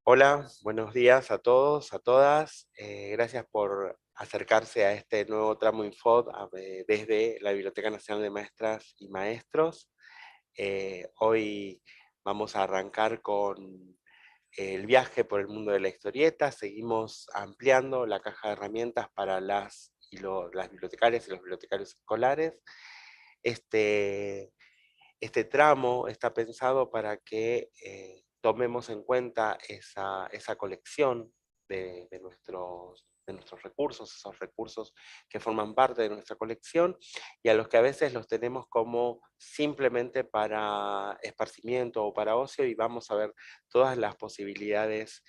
Hola, buenos días a todos, a todas. Gracias por acercarse a este nuevo tramo Infod desde la Biblioteca Nacional de Maestras y Maestros. Hoy vamos a arrancar con el viaje por el mundo de la historieta. Seguimos ampliando la caja de herramientas para las bibliotecarias y los bibliotecarios escolares. Este, este tramo está pensado para que tomemos en cuenta esa colección de nuestros recursos, esos recursos que forman parte de nuestra colección y a los que a veces los tenemos como simplemente para esparcimiento o para ocio, y vamos a ver todas las posibilidades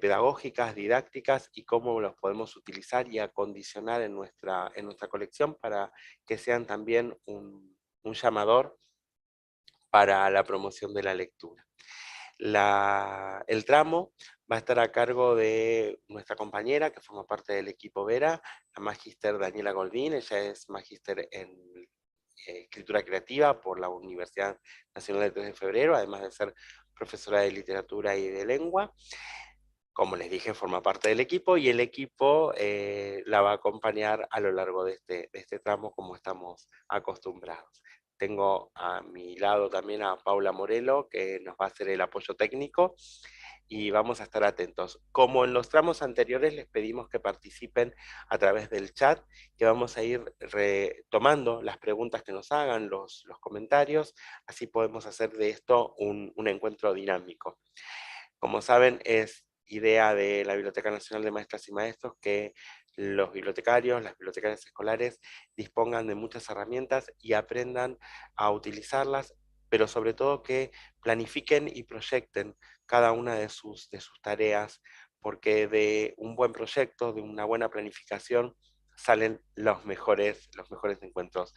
pedagógicas, didácticas, y cómo los podemos utilizar y acondicionar en nuestra colección para que sean también un llamador para la promoción de la lectura. El tramo va a estar a cargo de nuestra compañera que forma parte del equipo Vera, la magíster Daniela Goldín. Ella es magíster en escritura creativa por la Universidad Nacional del 3 de Febrero, además de ser profesora de literatura y de lengua. Como les dije, forma parte del equipo, y el equipo la va a acompañar a lo largo de este tramo, como estamos acostumbrados. Tengo a mi lado también a Paula Morelo, que nos va a hacer el apoyo técnico, y vamos a estar atentos. Como en los tramos anteriores, les pedimos que participen a través del chat, que vamos a ir retomando las preguntas que nos hagan, los comentarios, así podemos hacer de esto un encuentro dinámico. Como saben, es idea de la Biblioteca Nacional de Maestras y Maestros que los bibliotecarios, las bibliotecarias escolares dispongan de muchas herramientas y aprendan a utilizarlas, pero sobre todo que planifiquen y proyecten cada una de sus tareas, porque de un buen proyecto, de una buena planificación, salen los mejores encuentros.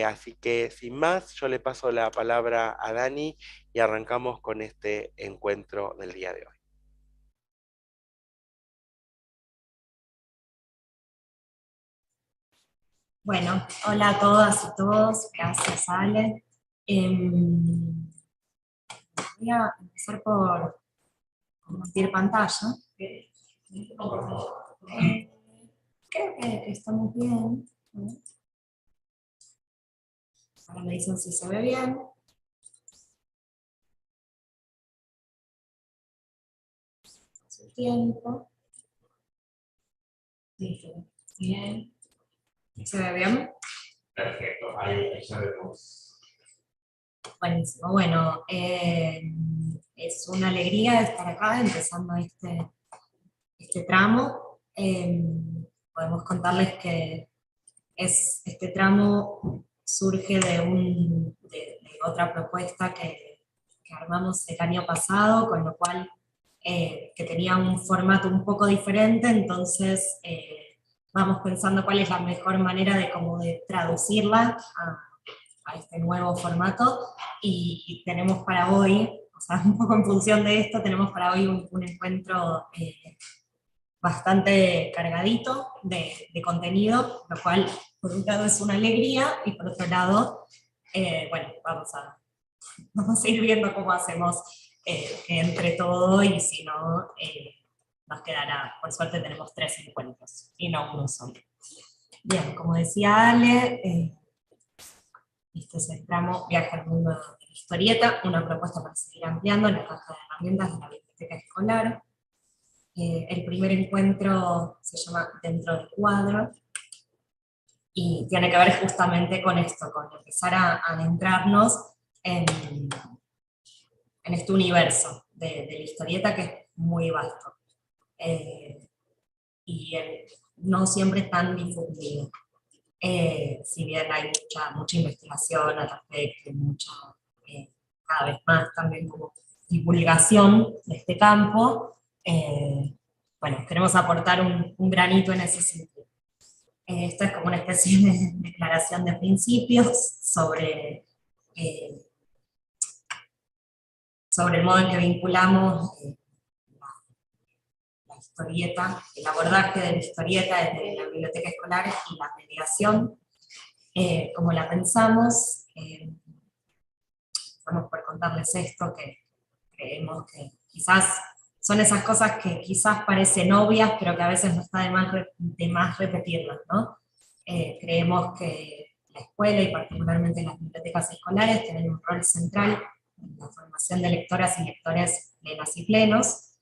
Así que sin más, yo le paso la palabra a Dani y arrancamos con este encuentro del día de hoy. Bueno, hola a todas y todos, gracias Ale. Voy a empezar por compartir pantalla. Creo que estamos bien. Ahora me dicen si se ve bien. Hace tiempo. Sí, bien. ¿Se ve bien? Perfecto, ahí ya vemos. Buenísimo. Bueno, es una alegría estar acá empezando este tramo. Podemos contarles que este tramo surge de otra propuesta que armamos el año pasado, con lo cual que tenía un formato un poco diferente, entonces vamos pensando cuál es la mejor manera de traducirla a este nuevo formato, y tenemos para hoy, o sea, un poco en función de esto, tenemos para hoy un encuentro bastante cargadito de contenido, lo cual por un lado es una alegría y por otro lado, bueno, vamos a ir viendo cómo hacemos entre todo, y si no, nos quedará, por suerte tenemos 3 encuentros y no uno solo. Bien, como decía Ale, este es el tramo Viaje al mundo de la historieta, una propuesta para seguir ampliando la caja de herramientas de la biblioteca escolar. El primer encuentro se llama Dentro del cuadro y tiene que ver justamente con esto, con empezar a adentrarnos en, en este universo de la historieta, que es muy vasto y no siempre tan difundido. Si bien hay mucha investigación al respecto, cada vez más también como divulgación de este campo, bueno, queremos aportar un granito en ese sentido. Esto es como una especie de declaración de principios eh, sobre el modo en que vinculamos la historieta, el abordaje de la historieta desde la biblioteca escolar y la mediación, como la pensamos. Estamos por contarles esto, que creemos que quizás son esas cosas que quizás parecen obvias, pero que a veces no está de más repetirlas, ¿no? Creemos que la escuela, y particularmente las bibliotecas escolares, tienen un rol central en la formación de lectoras y lectores plenas y plenos,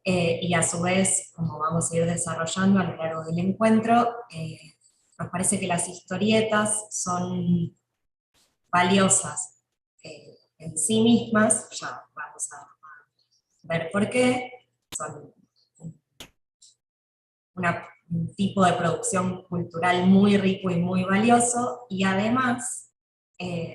y a su vez, como vamos a ir desarrollando a lo largo del encuentro, nos parece que las historietas son valiosas en sí mismas, ya vamos a ver por qué, son un tipo de producción cultural muy rico y muy valioso, y además,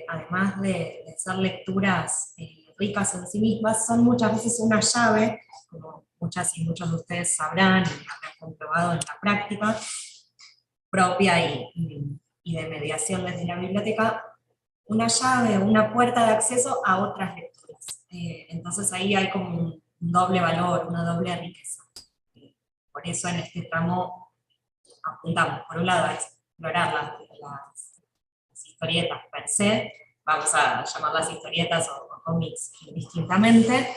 además de ser lecturas ricas en sí mismas, son muchas veces una llave, como muchas y muchos de ustedes sabrán y habrán comprobado en la práctica propia y de mediación desde la biblioteca, una llave, una puerta de acceso a otras lecturas. Entonces ahí hay como un doble valor, una doble riqueza. Por eso en este tramo apuntamos, por un lado, a explorar las historietas per se, vamos a llamarlas historietas o cómics indistintamente,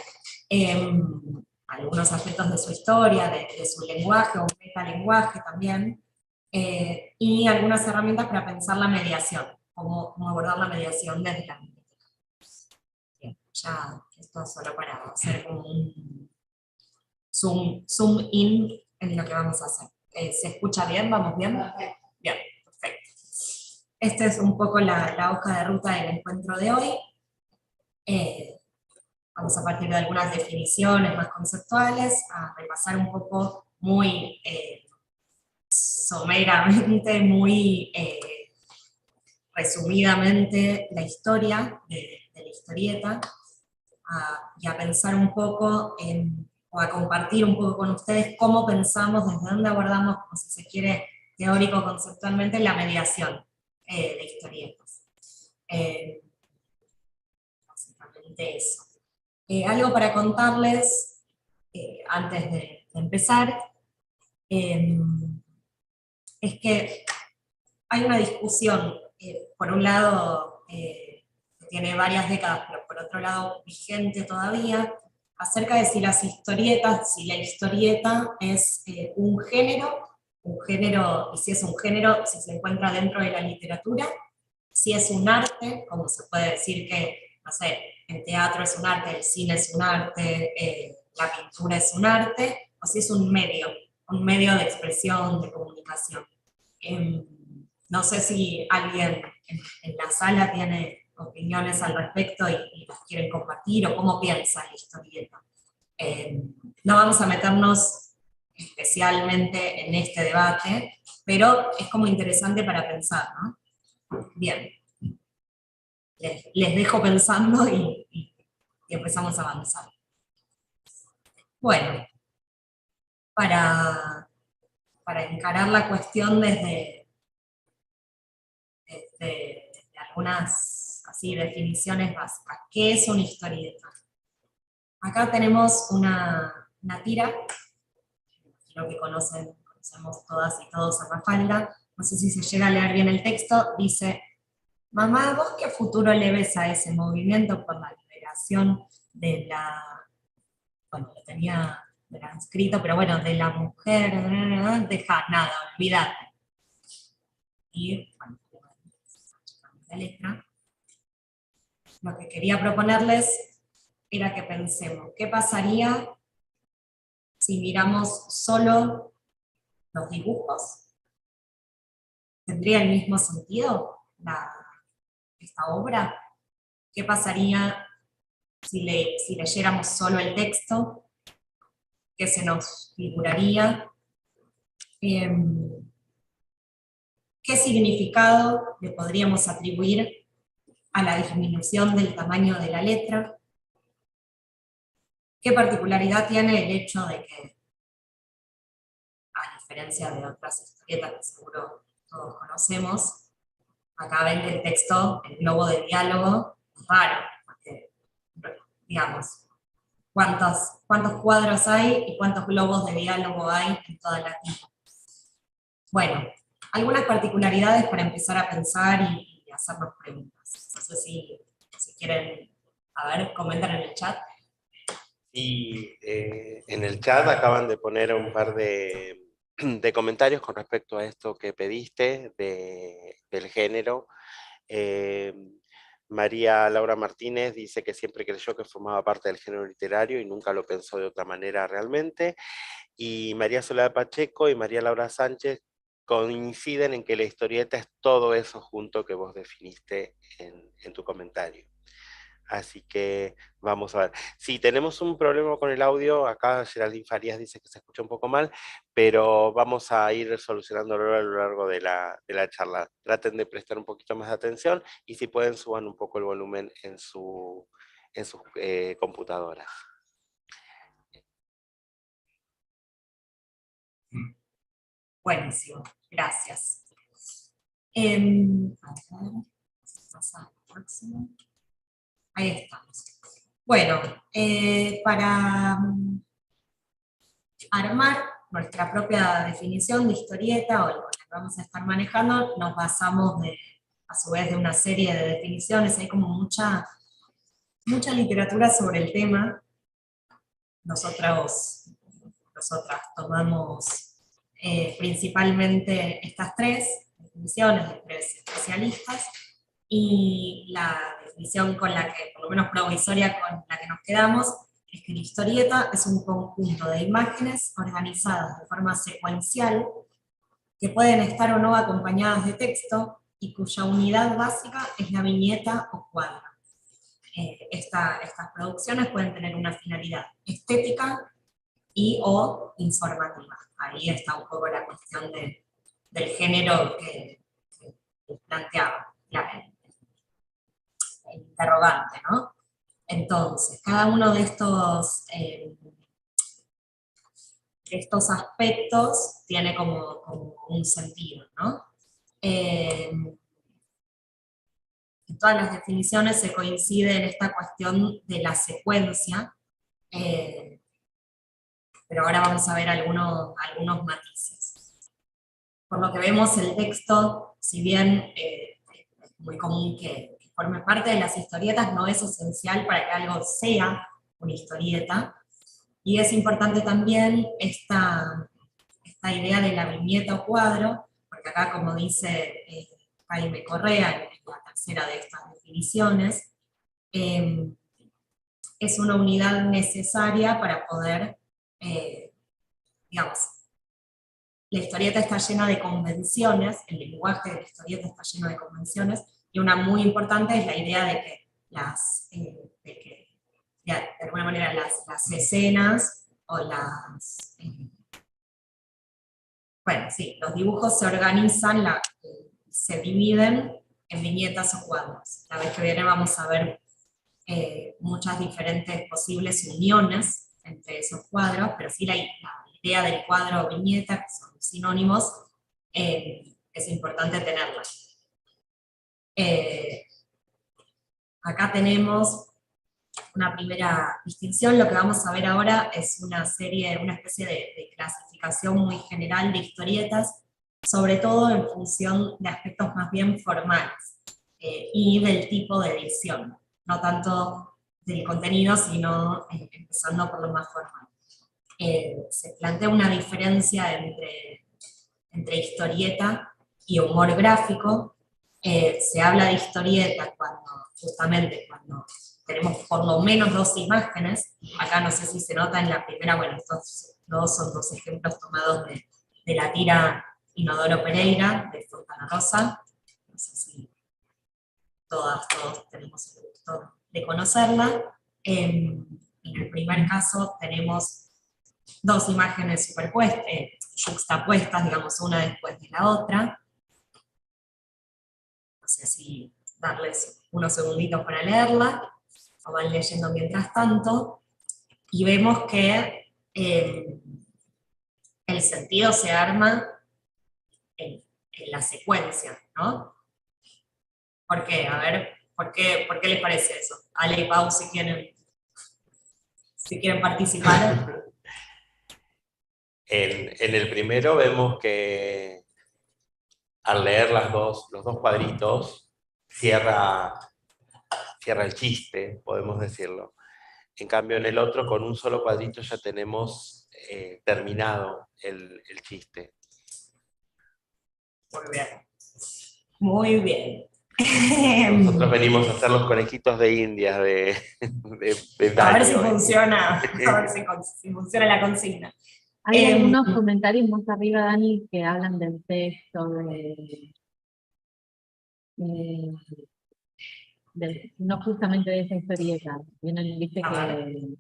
algunos aspectos de su historia, de su lenguaje o metalenguaje también, y algunas herramientas para pensar la mediación, cómo abordar la mediación desde la biblioteca. Bien, ya esto es solo para hacer como un zoom in en lo que vamos a hacer. ¿Se escucha bien? ¿Vamos bien? Bien, perfecto. Esta es un poco la hoja de ruta del encuentro de hoy. Vamos a partir de algunas definiciones más conceptuales, a repasar un poco muy someramente, muy resumidamente la historia de la historieta, y a pensar un poco o a compartir un poco con ustedes cómo pensamos, desde dónde abordamos, como si se quiere, teórico-conceptualmente, la mediación de historietas. Básicamente eso. Algo para contarles, antes de empezar, es que hay una discusión, por un lado, que tiene varias décadas, pero por otro lado vigente todavía, acerca de si las historietas, si la historieta es un género, y si es un género, si se encuentra dentro de la literatura, si es un arte, como se puede decir que, no sé, el teatro es un arte, el cine es un arte, la pintura es un arte, o si es un medio de expresión, de comunicación. No sé si alguien en la sala tiene opiniones al respecto y las quieren compartir, o cómo piensa la historieta. No vamos a meternos especialmente en este debate, pero es como interesante para pensar, ¿no? Bien, les dejo pensando y empezamos a avanzar. Bueno, para encarar la cuestión desde algunas así, definiciones básicas. ¿Qué es una historieta? Acá tenemos una tira, creo que conocemos todas y todos a Mafalda, no sé si se llega a leer bien el texto, dice: mamá, ¿vos qué futuro le ves a ese movimiento por la liberación de la, bueno, lo tenía escrito, pero bueno, de la mujer, deja nada, olvídate. Y, bueno, la letra. Lo que quería proponerles era que pensemos, ¿qué pasaría si miramos solo los dibujos? ¿Tendría el mismo sentido esta obra? ¿Qué pasaría si leyéramos solo el texto? ¿Qué se nos figuraría? ¿Qué significado le podríamos atribuir a la disminución del tamaño de la letra? ¿Qué particularidad tiene el hecho de que, a diferencia de otras historietas que seguro todos conocemos, acá ven que el texto, el globo de diálogo, es raro, porque, digamos, cuántos cuadros hay y cuántos globos de diálogo hay en toda la tira. Bueno, algunas particularidades para empezar a pensar y hacernos preguntas. No sé si quieren, a ver, comentar en el chat. Y en el chat acaban de poner un par de comentarios con respecto a esto que pediste del género. Eh, María Laura Martínez dice que siempre creyó que formaba parte del género literario y nunca lo pensó de otra manera realmente. Y María Soledad Pacheco y María Laura Sánchez coinciden en que la historieta es todo eso junto que vos definiste en tu comentario. Así que vamos a ver. Sí, tenemos un problema con el audio. Acá Geraldine Farías dice que se escucha un poco mal, pero vamos a ir solucionándolo a lo largo de la charla. Traten de prestar un poquito más de atención y si pueden suban un poco el volumen en sus computadoras. Buenísimo, gracias. A ver, pasa al próximo. Ahí estamos. Bueno, para armar nuestra propia definición de historieta o la que vamos a estar manejando, nos basamos a su vez de una serie de definiciones. Hay como mucha literatura sobre el tema. Nosotras tomamos principalmente estas tres definiciones de tres especialistas, y la definición con la que, por lo menos provisoria, con la que nos quedamos, es que la historieta es un conjunto de imágenes organizadas de forma secuencial que pueden estar o no acompañadas de texto y cuya unidad básica es la viñeta o cuadro. Estas producciones pueden tener una finalidad estética y o informativa. Ahí está un poco la cuestión del género que planteaba el interrogante, ¿no? Entonces, cada uno de estos aspectos tiene como un sentido, ¿no? En todas las definiciones se coincide en esta cuestión de la secuencia, eh, pero ahora vamos a ver algunos matices. Por lo que vemos, el texto, si bien es muy común que forme parte de las historietas, no es esencial para que algo sea una historieta, y es importante también esta idea de la viñeta o cuadro, porque acá, como dice Jaime Correa, en la tercera de estas definiciones, es una unidad necesaria para poder, digamos, la historieta está llena de convenciones, el lenguaje de la historieta está lleno de convenciones, y una muy importante es la idea de que de alguna manera las escenas o bueno, sí, los dibujos se organizan, se dividen en viñetas o cuadros. La vez que viene vamos a ver muchas diferentes posibles uniones entre esos cuadros, pero sí la idea del cuadro o viñeta, que son sinónimos, es importante tenerla. Acá tenemos una primera distinción. Lo que vamos a ver ahora es una especie de clasificación muy general de historietas, sobre todo en función de aspectos más bien formales y del tipo de edición, no tanto del contenido, sino empezando por lo más formal. Se plantea una diferencia entre historieta y humor gráfico. Se habla de historieta justamente cuando tenemos por lo menos dos imágenes. Acá no sé si se nota en la primera, bueno, estos dos son dos ejemplos tomados de la tira Inodoro Pereira, de Fontana Rosa. No sé si todos tenemos el gusto de conocerla. En el primer caso tenemos dos imágenes superpuestas, juxtapuestas, digamos, una después de la otra. No sé si darles unos segunditos para leerla, o van leyendo mientras tanto, y vemos que el sentido se arma en la secuencia, ¿no? ¿Por qué? A ver, ¿por qué les parece eso? Ale y Pau, si quieren participar. En el primero vemos que al leer los dos cuadritos, cierra el chiste, podemos decirlo. En cambio, en el otro, con un solo cuadrito ya tenemos terminado el chiste. Muy bien. Muy bien. Nosotros venimos a hacer los conejitos de Indias de A ver si Daño. funciona, a ver si funciona la consigna. Hay algunos comentarios más arriba, Dani, que hablan del texto, eh, no justamente de esa historieta. Dice que,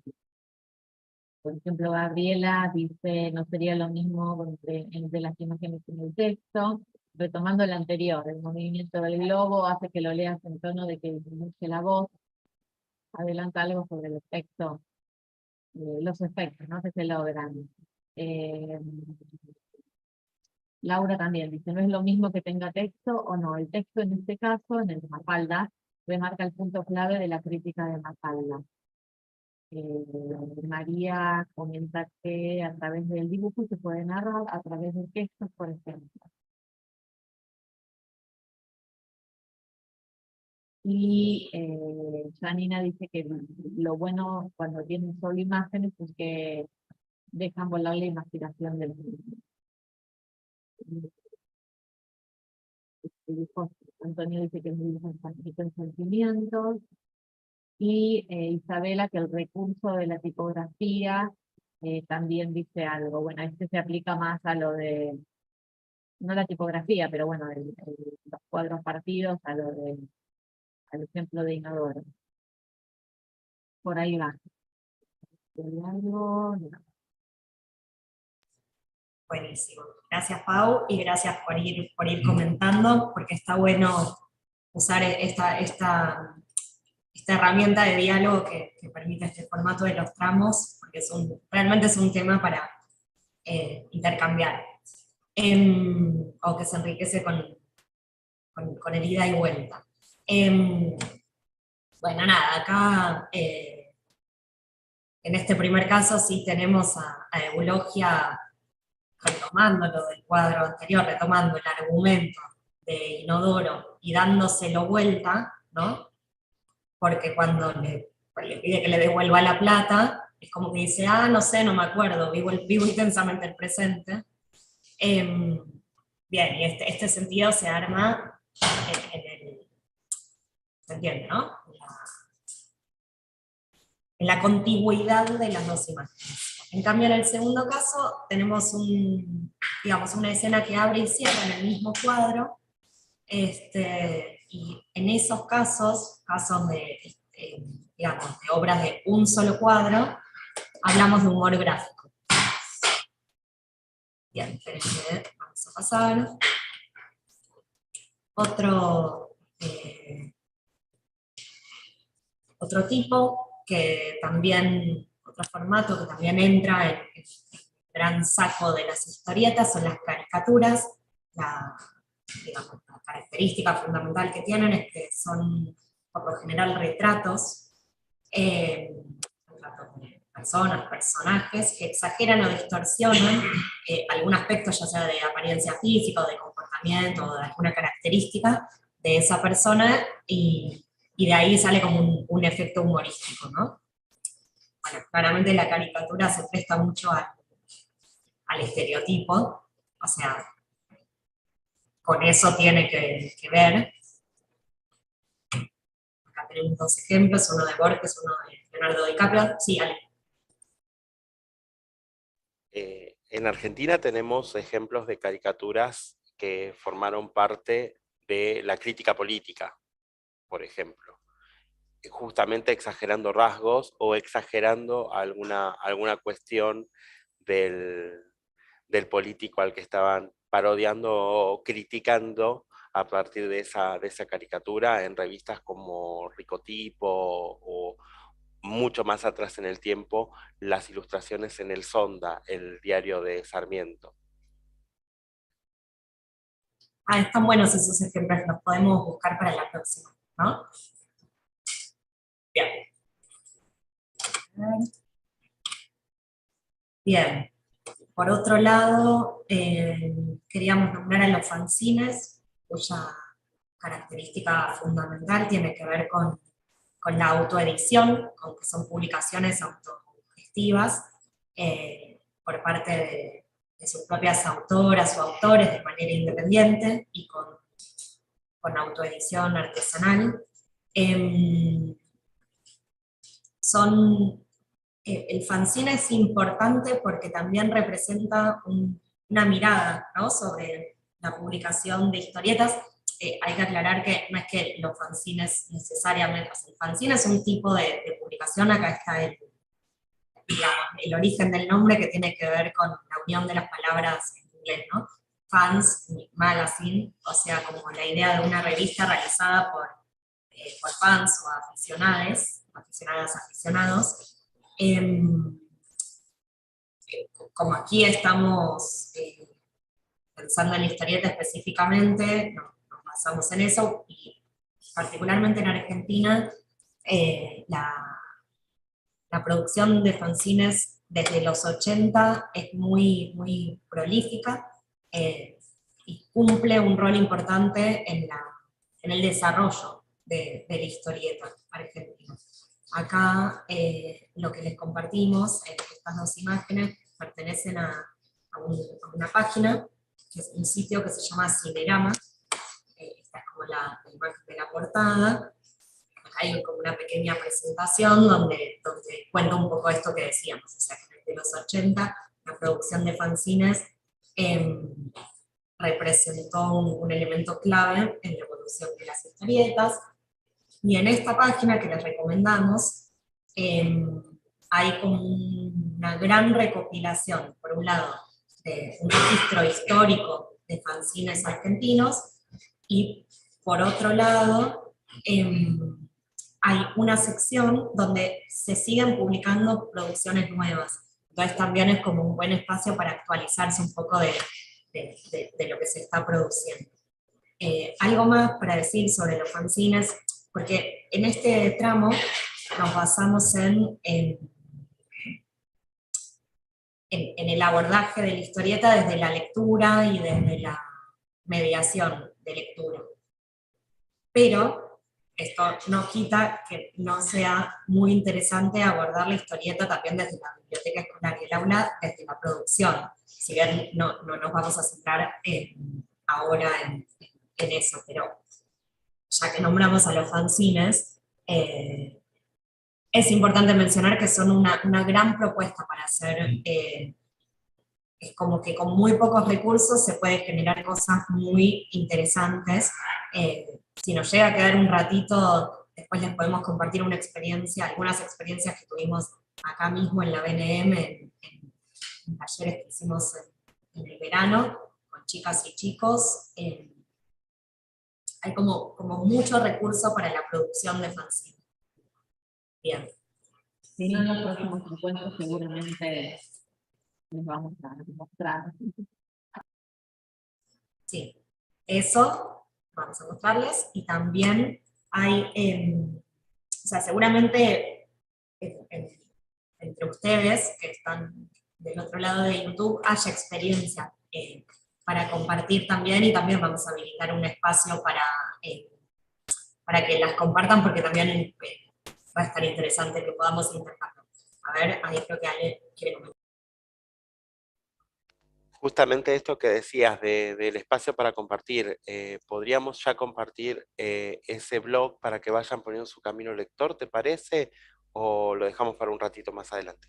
por ejemplo, Gabriela dice, no sería lo mismo entre las imágenes en el texto. Retomando el anterior, el movimiento del globo hace que lo leas en tono de que disminuye la voz. Adelanta algo sobre el efecto, los efectos, ¿no? Que se logran. Eh, Laura también dice, no es lo mismo que tenga texto o no. El texto en este caso, en el de Mafalda, remarca el punto clave de la crítica de Mafalda. María comenta que a través del dibujo se puede narrar, a través del texto, por ejemplo. Y Janina dice que lo bueno cuando tienen solo imágenes es que dejan volar la imaginación del dibujo. Antonio dice que el dibujo en sentimientos. Y Isabela que el recurso de la tipografía también dice algo. Bueno, este se aplica más a lo de, no la tipografía, pero bueno, los cuadros partidos, al ejemplo de Inodoro. Por ahí va. ¿Hay algo? No. Buenísimo. Gracias, Pau, y gracias por ir comentando, porque está bueno usar esta herramienta de diálogo que permite este formato de los tramos, porque realmente es un tema para intercambiar, o que se enriquece con el ida y vuelta. Bueno, nada, acá en este primer caso sí tenemos a Eulogia retomando lo del cuadro anterior, retomando el argumento de Inodoro y dándoselo vuelta, ¿no? Porque cuando le pide que le devuelva la plata, es como que dice, no sé, no me acuerdo, vivo intensamente el presente. Bien, y este sentido se arma ¿se entiende, no? En la contigüidad de las dos imágenes. En cambio, en el segundo caso, tenemos una escena que abre y cierra en el mismo cuadro, y en esos casos de obras de un solo cuadro, hablamos de humor gráfico. Bien, vamos a pasar. Otro tipo, otro formato que también entra en el gran saco de las historietas son las caricaturas. La característica fundamental que tienen es que son, por lo general, retratos de personas, personajes, que exageran o distorsionan algún aspecto, ya sea de apariencia física o de comportamiento o de alguna característica de esa persona, y de ahí sale como un efecto humorístico, ¿no? Bueno, claramente la caricatura se presta mucho al estereotipo, o sea, con eso tiene que ver. Acá tenemos dos ejemplos, uno de Borges, uno de Leonardo DiCaprio. Sí, Ale. En Argentina tenemos ejemplos de caricaturas que formaron parte de la crítica política, por ejemplo, justamente exagerando rasgos o exagerando alguna cuestión del político al que estaban parodiando o criticando a partir de esa caricatura en revistas como Ricotipo o mucho más atrás en el tiempo, las ilustraciones en El Sonda, el diario de Sarmiento. Están buenos esos ejemplos, los podemos buscar para la próxima, ¿no? Bien. Bien. Por otro lado, queríamos nombrar a los fanzines, cuya característica fundamental tiene que ver con con la autoedición, con que son publicaciones autogestivas, por parte de sus propias autoras o autores de manera independiente y con autoedición artesanal. El fanzine es importante porque también representa una mirada, ¿no?, sobre la publicación de historietas. Hay que aclarar que no es que los fanzines necesariamente, o sea, el fanzine es un tipo de publicación, acá está digamos, el origen del nombre, que tiene que ver con la unión de las palabras en inglés, ¿no? Fans, magazine, o sea, como la idea de una revista realizada por fans o aficionados. Como aquí estamos pensando en la historieta específicamente, nos basamos en eso, y particularmente en Argentina, la producción de fanzines desde los 80 es muy, muy prolífica, y cumple un rol importante en el desarrollo de la historieta argentina. Acá lo que les compartimos, estas dos imágenes, pertenecen a una página, que es un sitio que se llama Cinerama. Esta es como la imagen de la portada. Acá hay como una pequeña presentación donde cuenta un poco esto que decíamos, o sea, que desde los 80 la producción de fanzines representó un elemento clave en la evolución de las historietas. Y en esta página que les recomendamos, hay como una gran recopilación, por un lado, de un registro histórico de fanzines argentinos, y por otro lado, hay una sección donde se siguen publicando producciones nuevas. Entonces también es como un buen espacio para actualizarse un poco de lo que se está produciendo. Algo más para decir sobre los fanzines, porque en este tramo nos basamos en el abordaje de la historieta desde la lectura y desde la mediación de lectura. Pero esto no quita que no sea muy interesante abordar la historieta también desde la biblioteca escolar y el aula, desde la producción. Si bien no nos vamos a centrar ahora en eso, pero ya que nombramos a los fanzines, es importante mencionar que son una gran propuesta para hacer. Es como que con muy pocos recursos se puede generar cosas muy interesantes. Si nos llega a quedar un ratito, después les podemos compartir algunas experiencias que tuvimos acá mismo en la BNM, en talleres que hicimos en el verano, con chicas y chicos. Hay como mucho recurso para la producción de fanzine. Bien. Si no, en los próximos encuentros seguramente les vamos a mostrar. Sí, eso vamos a mostrarles, y también hay, o sea, seguramente entre ustedes que están del otro lado de YouTube haya experiencia para compartir también, y también vamos a habilitar un espacio para que las compartan, porque también va a estar interesante que podamos intercambiar. A ver, ahí creo que Ale quiere comentar. Justamente esto que decías del espacio para compartir, ¿podríamos ya compartir ese blog para que vayan poniendo su camino lector, te parece? ¿O lo dejamos para un ratito más adelante?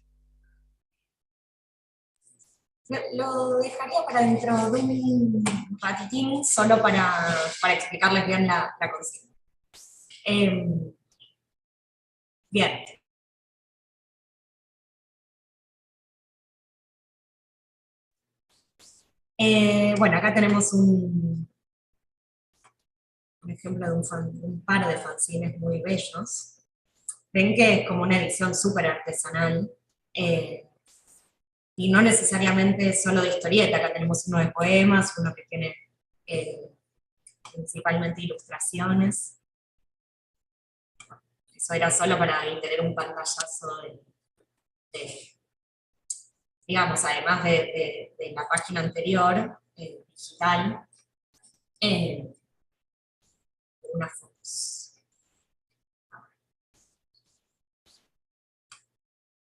Lo dejaría para dentro de un ratitín, solo para explicarles bien la consigna. Bien. Bueno, acá tenemos un ejemplo de un par de fanzines muy bellos. Ven que es como una edición súper artesanal, y no necesariamente solo de historieta. Acá tenemos uno de poemas, uno que tiene principalmente ilustraciones. Eso era solo para tener un pantallazo digamos, además de la página anterior, digital, unas fotos.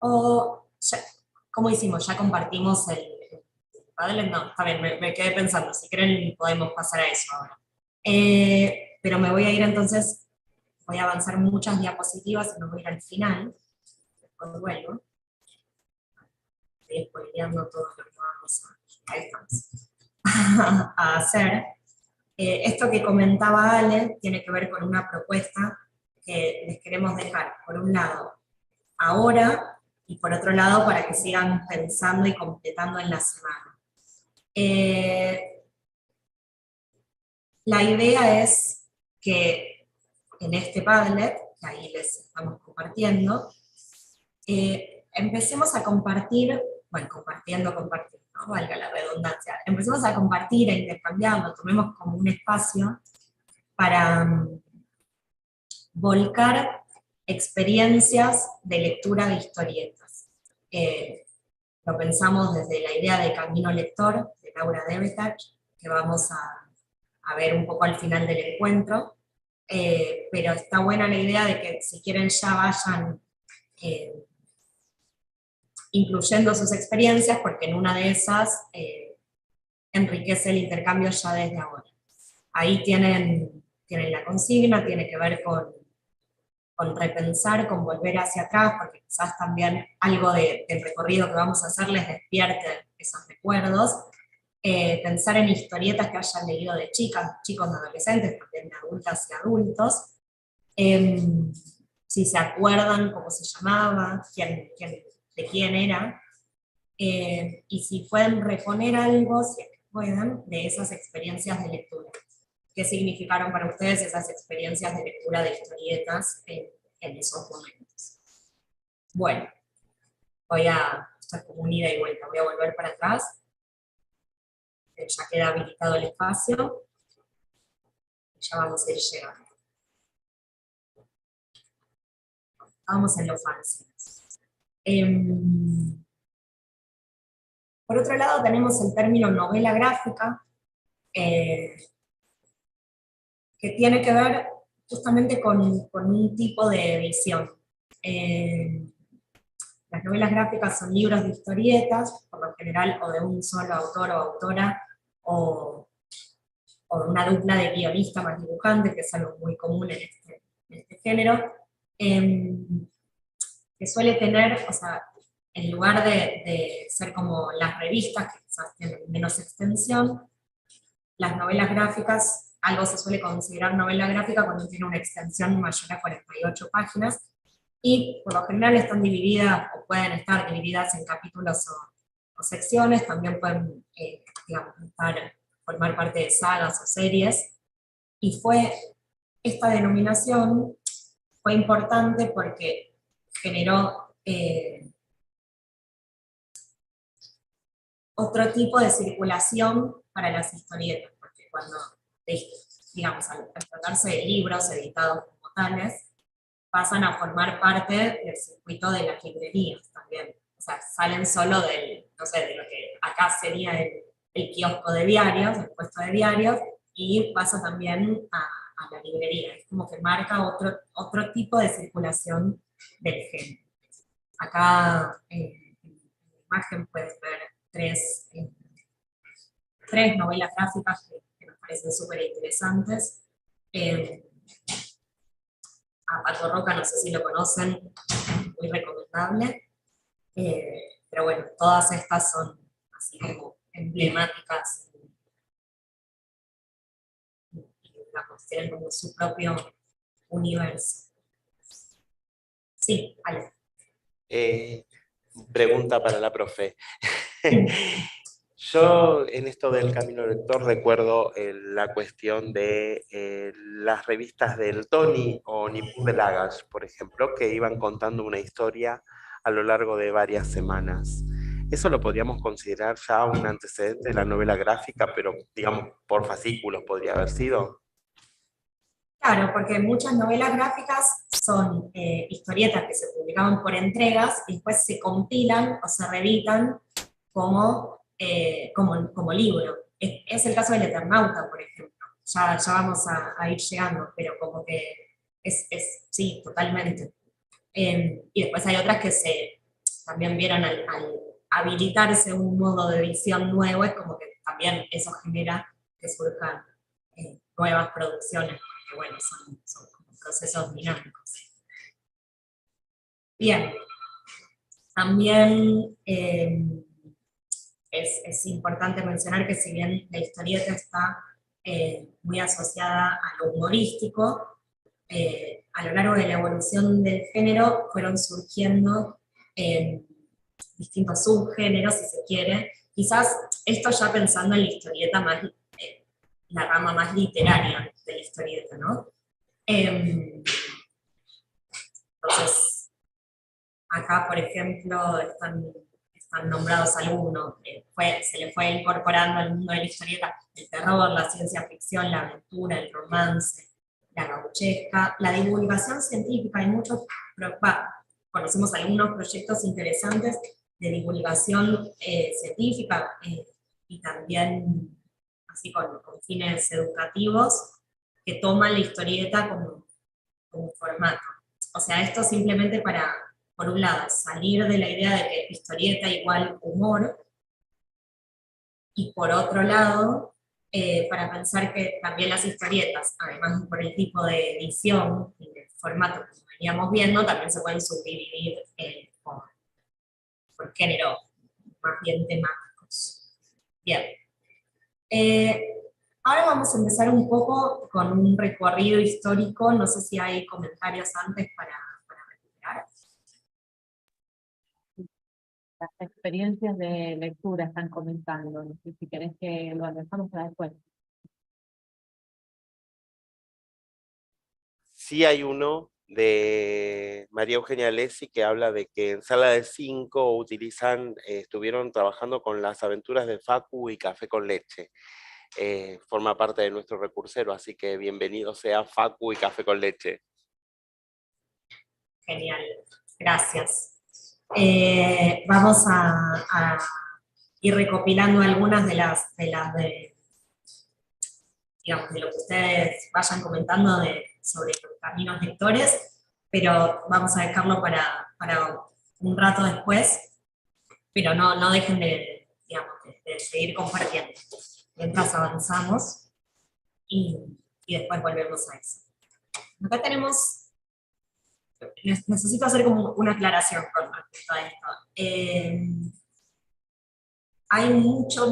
O, ¿cómo hicimos? ¿Ya compartimos el Padlet? No, está bien, me quedé pensando, si quieren podemos pasar a eso ahora. Pero me voy a ir entonces, voy a avanzar muchas diapositivas y me voy a ir al final, después vuelvo. Estoy spoileando todo lo que vamos ahí estamos, a hacer. Esto que comentaba Ale tiene que ver con una propuesta que les queremos dejar, por un lado, ahora, y por otro lado, para que sigan pensando y completando en la semana. La idea es que en este Padlet, que ahí les estamos compartiendo, empecemos a compartir, bueno, compartiendo, ¿no? Valga la redundancia, empecemos a compartir, a intercambiar, lo tomemos como un espacio para volcar experiencias de lectura de historietas. Lo pensamos desde la idea de Camino Lector, de Laura Devetach, que vamos a ver un poco al final del encuentro, pero está buena la idea de que si quieren ya vayan incluyendo sus experiencias, porque en una de esas enriquece el intercambio ya desde ahora. Ahí tienen la consigna, tiene que ver con repensar, con volver hacia atrás, porque quizás también algo del recorrido que vamos a hacer les despierte esos recuerdos. Pensar en historietas que hayan leído de chicas, chicos, de adolescentes, también de adultas y adultos. Si se acuerdan cómo se llamaba, de quién era, y si pueden reponer algo, si es que puedan, de esas experiencias de lectura. ¿Qué significaron para ustedes esas experiencias de lectura de historietas en esos momentos? Bueno, voy a hacer como un ida y vuelta, voy a volver para atrás. Ya queda habilitado el espacio. Ya vamos a ir llegando. Vamos en los fanzines. Por otro lado tenemos el término novela gráfica, que tiene que ver justamente con un tipo de edición. Las novelas gráficas son libros de historietas, por lo general o de un solo autor o autora, o de una dupla de guionista más dibujante, que es algo muy común en este género, que suele tener, o sea, en lugar de ser como las revistas, que quizás tienen menos extensión, las novelas gráficas, algo se suele considerar novela gráfica cuando tiene una extensión mayor a 48 páginas, y por lo general están divididas, o pueden estar divididas en capítulos o secciones, también pueden, digamos, formar parte de sagas o series, y esta denominación fue importante porque generó otro tipo de circulación para las historietas, porque cuando, digamos, al tratarse de libros editados como tales, pasan a formar parte del circuito de las librerías también. O sea, salen solo no sé, de lo que acá sería el kiosco de diarios, el puesto de diarios, y pasa también a la librería. Es como que marca otro tipo de circulación del género. Acá en la imagen puedes ver tres novelas gráficas que nos parecen súper interesantes. A Pato Roca, no sé si lo conocen, muy recomendable. Pero bueno, todas estas son así como emblemáticas y digamos, tienen como su propio universo. Sí, Ale. Pregunta para la profe. Yo en esto del Camino Lector recuerdo la cuestión de las revistas del Tony o Nippur de Lagash, por ejemplo, que iban contando una historia a lo largo de varias semanas. Eso lo podríamos considerar ya un antecedente de la novela gráfica, pero digamos por fascículos podría haber sido. Claro, porque muchas novelas gráficas son historietas que se publicaban por entregas y después se compilan o se reeditan como libro. Es el caso del Eternauta, por ejemplo. Ya vamos a ir llegando, pero como que sí, totalmente. Y después hay otras que también vieron al habilitarse un modo de edición nuevo, es como que también eso genera que surjan nuevas producciones, porque bueno, son como procesos dinámicos. Bien, también es importante mencionar que si bien la historieta está muy asociada a lo humorístico, a lo largo de la evolución del género fueron surgiendo distintos subgéneros, si se quiere. Quizás esto ya pensando en la historieta más, la rama más literaria de la historieta, ¿no? Entonces, acá, por ejemplo, están nombrados algunos, se le fue incorporando al mundo de la historieta el terror, la ciencia ficción, la aventura, el romance, la gauchesca, la divulgación científica. Hay muchos, conocemos algunos proyectos interesantes de divulgación científica y también así con fines educativos que toman la historieta como formato. O sea, esto simplemente para, por un lado, salir de la idea de que historieta igual humor, y por otro lado, para pensar que también las historietas, además por el tipo de edición y de formato que veníamos viendo, también se pueden subdividir por género, más bien temáticos. Bien. Ahora vamos a empezar un poco con un recorrido histórico, no sé si hay comentarios antes para recuperar. Las experiencias de lectura están comentando, no sé si querés que lo dejamos para después. Sí hay uno de María Eugenia Alessi que habla de que en Sala de 5 estuvieron trabajando con las aventuras de Facu y Café con Leche. Forma parte de nuestro recursero, así que bienvenido sea Facu y Café con Leche. Genial, gracias. Vamos a ir recopilando algunas digamos, de lo que ustedes vayan comentando sobre los caminos lectores, pero vamos a dejarlo para un rato después, pero no dejen digamos, de seguir compartiendo mientras avanzamos y después volvemos a eso. Acá tenemos, necesito hacer como una aclaración con respecto a esto. Hay mucho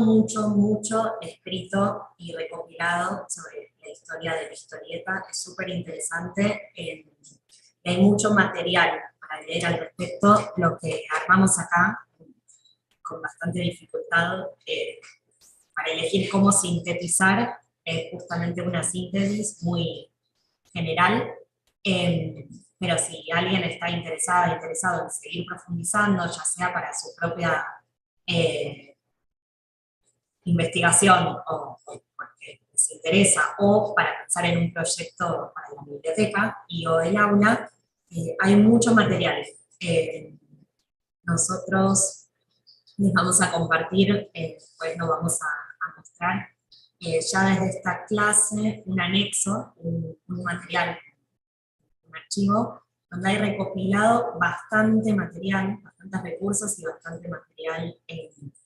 escrito y recopilado sobre la historia de la historieta, es súper interesante, y hay mucho material para leer al respecto. Lo que armamos acá, con bastante dificultad, para elegir cómo sintetizar, es justamente una síntesis muy general, pero si alguien está interesado en seguir profundizando, ya sea para su propia investigación o porque les interesa, o para pensar en un proyecto para la biblioteca o el aula, hay mucho material. Nosotros les vamos a compartir, después lo vamos a mostrar, ya desde esta clase, un anexo, un material, un archivo, donde hay recopilado bastante material, bastantes recursos y bastante material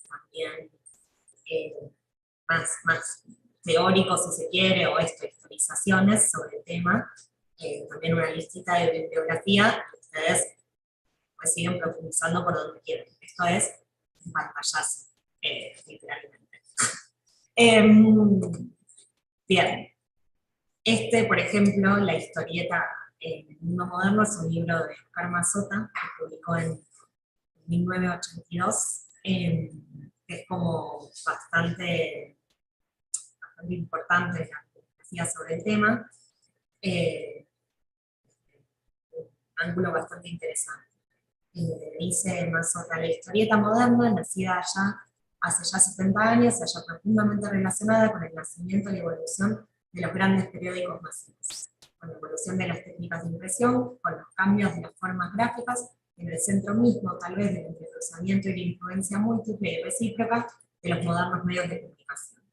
también más teórico, si se quiere, o historizaciones sobre el tema, también una listita de bibliografía, y ustedes pues siguen profundizando por donde quieran. Esto es un pantallazo, literalmente. Bien, por ejemplo, la historieta El Mundo Moderno, es un libro de Oscar Mazota, que publicó en 1982, que es como bastante importante la bibliografía sobre el tema, un ángulo bastante interesante. Dice Mazota: la historieta moderna, nacida hace ya 70 años, se halla profundamente relacionada con el nacimiento y evolución de los grandes periódicos masivos, con la evolución de las técnicas de impresión, con los cambios de las formas gráficas, en el centro mismo, tal vez, del entrecruzamiento y la influencia múltiple y recíproca de los modernos medios de comunicación.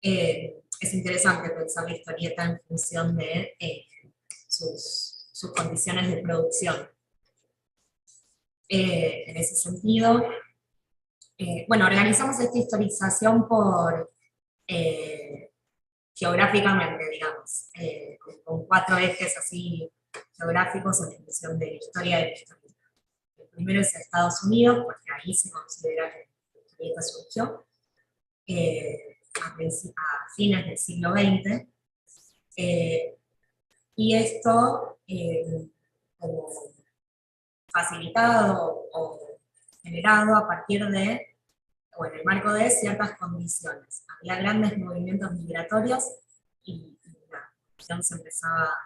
Es interesante pensar la historieta en función de sus condiciones de producción. en ese sentido. Bueno, organizamos esta historización por geográficamente, digamos, con 4 ejes así geográficos en función de la historia de la historieta. El primero es Estados Unidos, porque ahí se considera que la historieta surgió a fines del siglo XX, y esto como facilitado o generado a partir de, o en el marco de ciertas condiciones. Había grandes movimientos migratorios y la población se empezaba a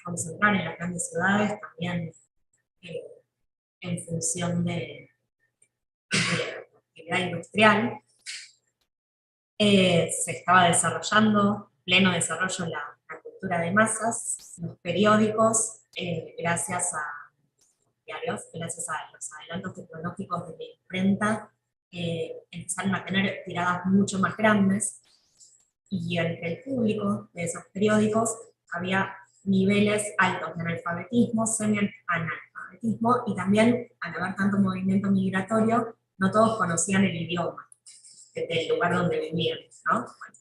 concentrar en las grandes ciudades, también en función de la actividad industrial. Se estaba desarrollando, pleno desarrollo, la cultura de masas, los periódicos, gracias a diarios, gracias a los adelantos tecnológicos de la imprenta, empezaron a tener tiradas mucho más grandes, y entre el público de esos periódicos había niveles altos de analfabetismo, semi-analfabetismo, y también, al haber tanto movimiento migratorio, no todos conocían el idioma del lugar donde vivían, ¿no? Bueno,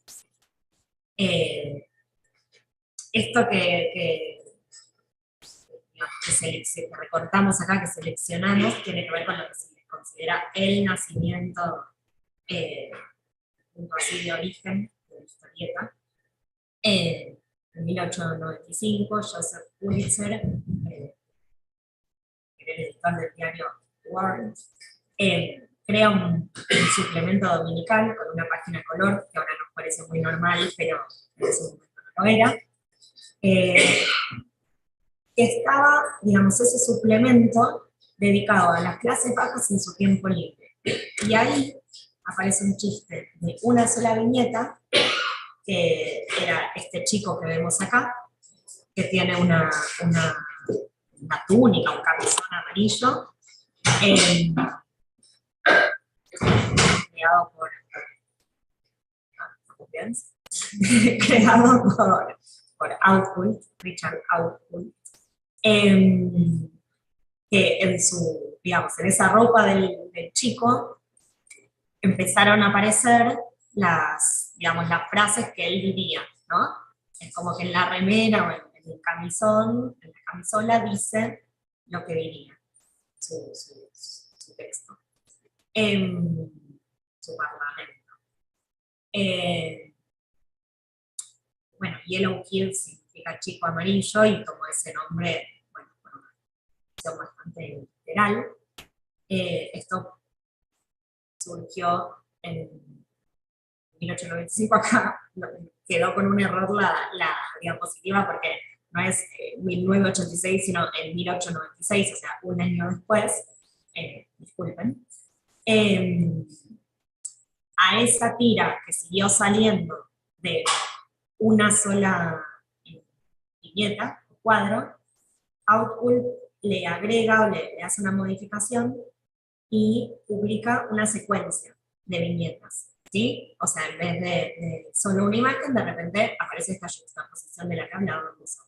esto que recortamos acá, que seleccionamos, tiene que ver con lo que se considera el nacimiento, punto así de origen de la historieta. En 1895, Joseph Pulitzer, que era el editor del diario World, crea un suplemento dominical con una página color, que ahora nos parece muy normal, pero en ese momento no lo era. Estaba, digamos, ese suplemento dedicado a las clases bajas en su tiempo libre. Y ahí aparece un chiste de una sola viñeta, que era este chico que vemos acá, que tiene una túnica, un camisón amarillo, creado por Outwood, Richard Outwood, que en su, digamos, en esa ropa del chico empezaron a aparecer digamos, las frases que él diría, ¿no? Es como que en la remera o en el camisón, en la camisola dice lo que diría, su texto, su parlamento. Bueno, Yellow Kid significa chico amarillo, y tomó ese nombre, bueno, por una cuestión bastante literal. Esto surgió en 1895, acá quedó con un error la diapositiva, porque no es 1986, sino en 1896, o sea, un año después, disculpen. A esa tira que siguió saliendo de una sola viñeta o cuadro, Outwood le agrega o le hace una modificación y publica una secuencia de viñetas, ¿sí? O sea, en vez de solo una imagen, de repente aparece esta juxtaposición de la que hablábamos,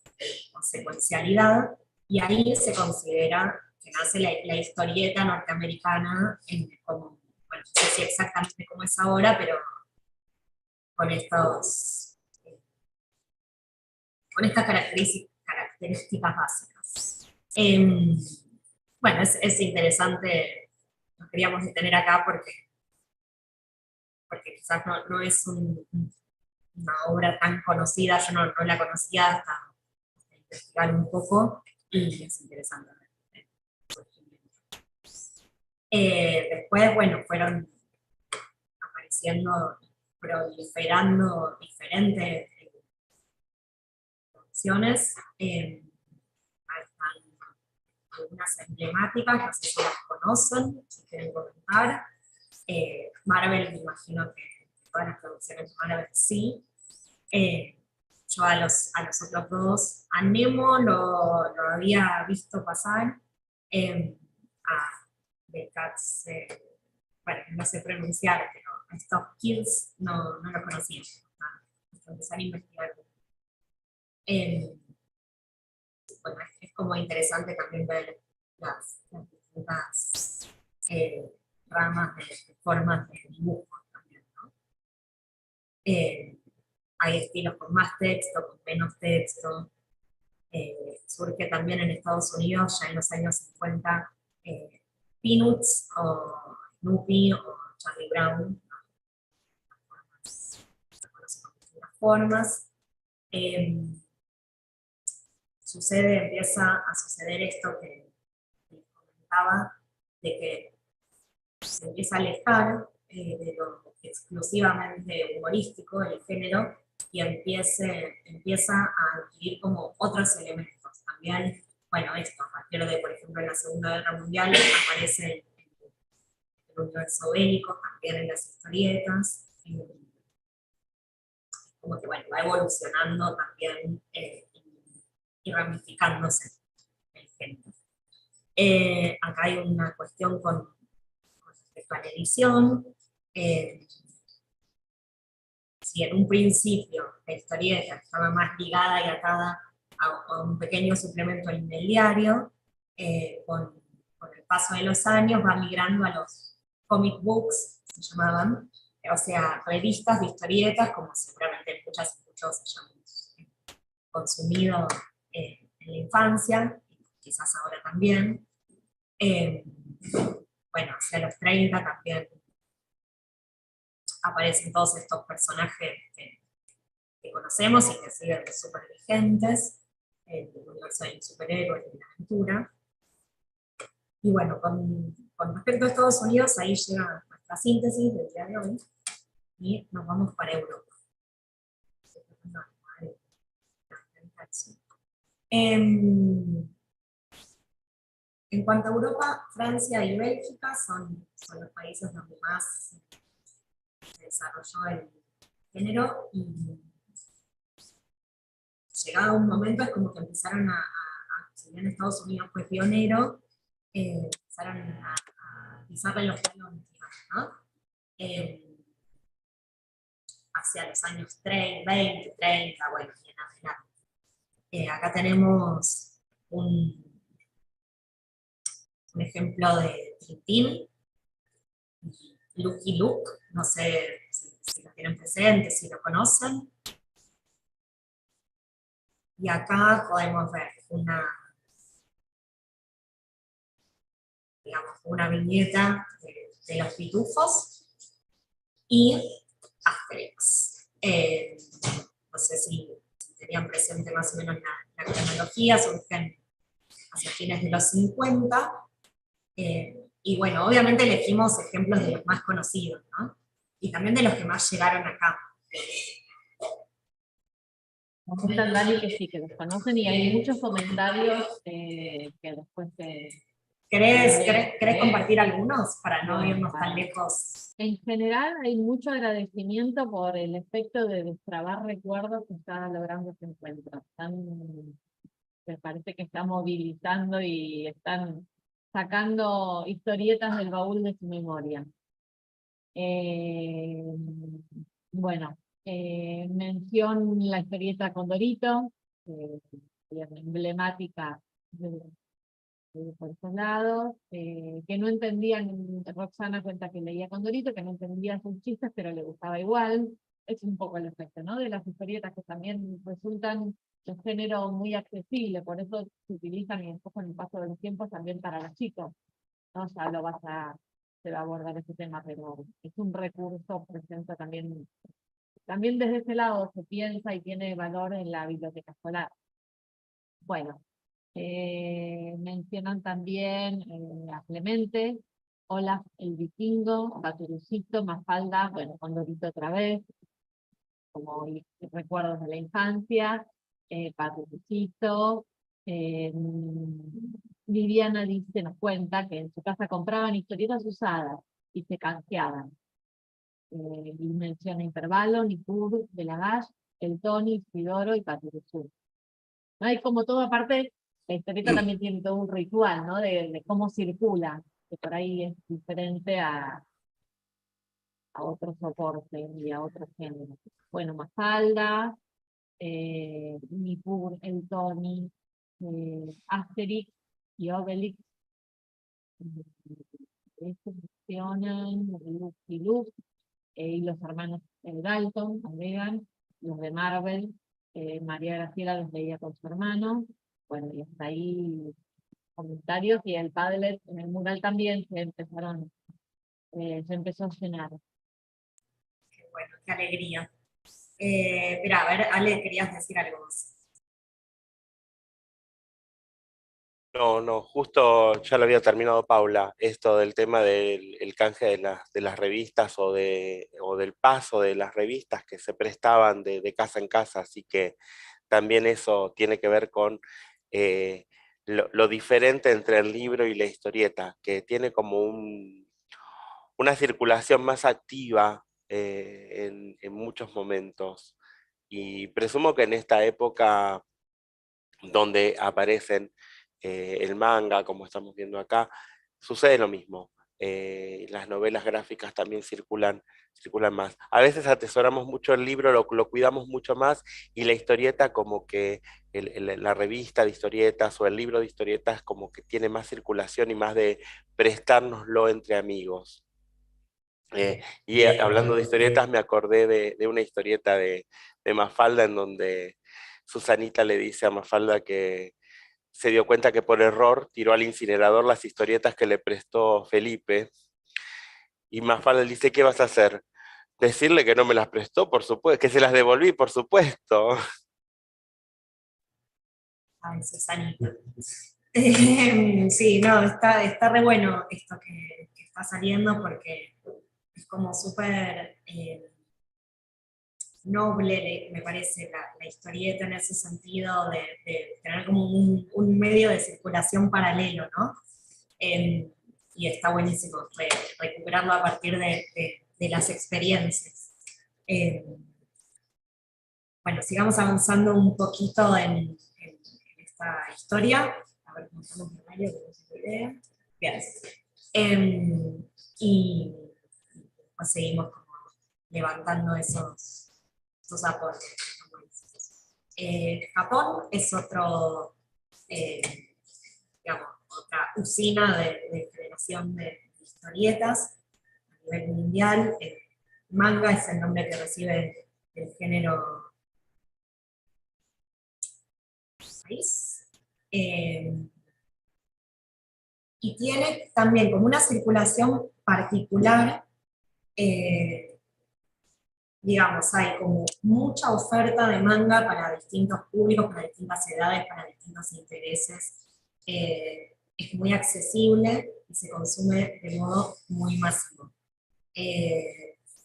o secuencialidad, y ahí se considera que nace la historieta norteamericana, como, bueno, no sé si exactamente como es ahora, pero con con estas características básicas. Bueno, es interesante, nos queríamos detener acá porque quizás no es una obra tan conocida, yo no la conocía hasta investigar un poco, y es interesante. Después, bueno, fueron apareciendo, proliferando diferentes opciones. Están algunas emblemáticas, no sé si las conocen, si quieren comentar. Marvel, me imagino que todas las producciones de Marvel sí. Yo a los otros dos, a Nemo lo había visto pasar, a The Cats, bueno, no sé pronunciar, pero a Stop Kills no lo conocía, hasta empezar a investigar. Bueno, es como interesante también ver las distintas ramas de formas de dibujo también, ¿no? Hay estilos con más texto, con menos texto. Surge también en Estados Unidos, ya en los años 50, Peanuts o Snoopy o Charlie Brown, ¿no? Se conocen con distintas formas. Empieza a suceder esto que comentaba, de que se empieza a alejar de lo exclusivamente humorístico, el género, y empieza a adquirir como otros elementos. También, bueno, esto, a partir de, por ejemplo, en la Segunda Guerra Mundial, aparece el universo bélico, también en las historietas, como que, bueno, va evolucionando también y ramificándose el género. Acá hay una cuestión con respecto a la edición. Si en un principio la historieta estaba más ligada y atada a un pequeño suplemento en el diario, con el paso de los años va migrando a los comic books, se llamaban, o sea, revistas de historietas, como seguramente muchas y muchos hayamos consumido en la infancia, quizás ahora también. Bueno, hacia los 30 también aparecen todos estos personajes que conocemos y que siguen súper vigentes, el universo del superhéroe y de la aventura. Y bueno, con respecto a Estados Unidos, ahí llega nuestra síntesis del día de hoy, y nos vamos para Europa. En cuanto a Europa, Francia y Bélgica son los países donde más se desarrolló el género, y llegado un momento es como que empezaron si bien Estados Unidos fue pionero, empezaron a pisarle los talones, ¿no? Hacia los años 30, 20, 30, bueno, y en adelante. Acá tenemos un ejemplo de Tintín, Lucky Luke, no sé si lo tienen presente, si lo conocen. Y acá podemos ver una viñeta de los pitufos y Asterix. No sé si tenían presente más o menos la cronología, surgen hacia fines de los 50. Y bueno, obviamente elegimos ejemplos de los más conocidos, ¿no? Y también de los que más llegaron acá. Nos cuentan, Dani, que sí, que los conocen y hay muchos comentarios que después ¿Querés compartir algunos para no irnos tan Vale. lejos? En general hay mucho agradecimiento por el efecto de destrabar recuerdos que está logrando este encuentro. Me parece que está movilizando y están sacando historietas del baúl de su memoria. Bueno, mención la historieta Condorito, emblemática por esos lados, que no entendían. Roxana cuenta que leía Condorito, que no entendía sus chistes, pero le gustaba igual. Es un poco el efecto, ¿no? De las historietas que también resultan de género muy accesible, por eso se utilizan y después con el paso de los tiempos también para los chicos, ¿no? Ya se va a abordar ese tema, pero es un recurso presente también desde ese lado se piensa y tiene valor en la biblioteca escolar. Bueno, mencionan también a Clemente, Olaf el Vikingo, Baturucito, Mafalda, bueno, Condorito otra vez, como recuerdos de la infancia, Baturucito. Viviana dice, nos cuenta que en su casa compraban historietas usadas y se canjeaban. Y menciona Intervalo, Nippur, Belagash, El Tony, Sidoro y Paturuzú. ¿No? Hay como todo, aparte, la historieta también tiene todo un ritual, ¿no? De cómo circula, que por ahí es diferente a otros soportes y a otros géneros. Bueno, Mafalda, Nippur, El Tony, Asterix y Obelix Estos mencionan Luke y Luke, y los hermanos Dalton, agregan, los de Marvel, María Graciela los leía con su hermano, bueno, y hasta ahí comentarios, y el Padlet en el mural también se empezó a llenar. Qué bueno, qué alegría. Espera, a ver, Ale, querías decir algo más. No, no, justo ya lo había terminado Paula, esto del tema del el canje de las revistas o del paso de las revistas que se prestaban de casa en casa, así que también eso tiene que ver con lo diferente entre el libro y la historieta, que tiene como una circulación más activa en muchos momentos. Y presumo que en esta época donde aparecen el manga, como estamos viendo acá, sucede lo mismo. Las novelas gráficas también circulan más. A veces atesoramos mucho el libro, lo cuidamos mucho más, y la historieta como que la revista de historietas o el libro de historietas como que tiene más circulación y más de prestárnoslo entre amigos. Hablando de historietas, me acordé de una historieta de Mafalda en donde Susanita le dice a Mafalda que se dio cuenta que por error tiró al incinerador las historietas que le prestó Felipe. Y Mafalda le dice, ¿qué vas a hacer? Decirle que no me las prestó, por supuesto, que se las devolví, por supuesto. Ay, Susanita. Sí, no, está re bueno esto que está saliendo porque es como súper noble, me parece, la historieta en ese sentido de tener como un medio de circulación paralelo, ¿no? Y está buenísimo recuperarlo a partir de las experiencias. Bueno, sigamos avanzando un poquito en esta historia. A ver cómo estamos en horario, que no tengo idea. Bien. Y pues seguimos como levantando esos aportes. Japón es digamos, otra usina de generación de historietas a nivel mundial. Manga es el nombre que recibe el género país. Y tiene también como una circulación particular, digamos, hay como mucha oferta de manga para distintos públicos, para distintas edades, para distintos intereses. Es muy accesible y se consume de modo muy masivo.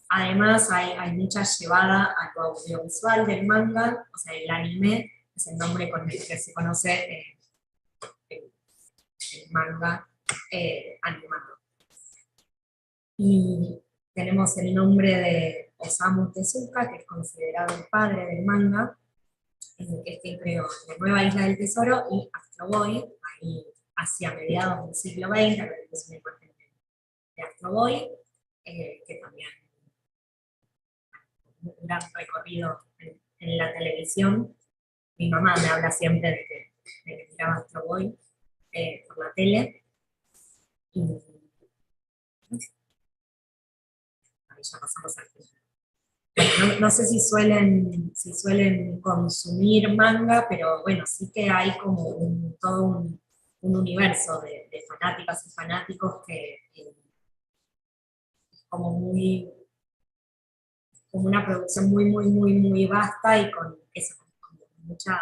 Además, hay mucha llevada a lo audiovisual del manga, o sea, el anime es el nombre con el que se conoce el manga animado. Y tenemos el nombre de Osamu Tezuka, que es considerado el padre del manga, que es quien creó La Nueva Isla del Tesoro y Astro Boy, ahí hacia mediados del siglo XX, a ver, es una imagen de Astro Boy, que también un gran recorrido en la televisión. Mi mamá me habla siempre de que miraba Astro Boy por la tele. Y ahí ya pasamos al final. No sé si suelen consumir manga, pero bueno, sí que hay como todo un universo de fanáticas y fanáticos que es como como una producción muy vasta y con eso, con mucha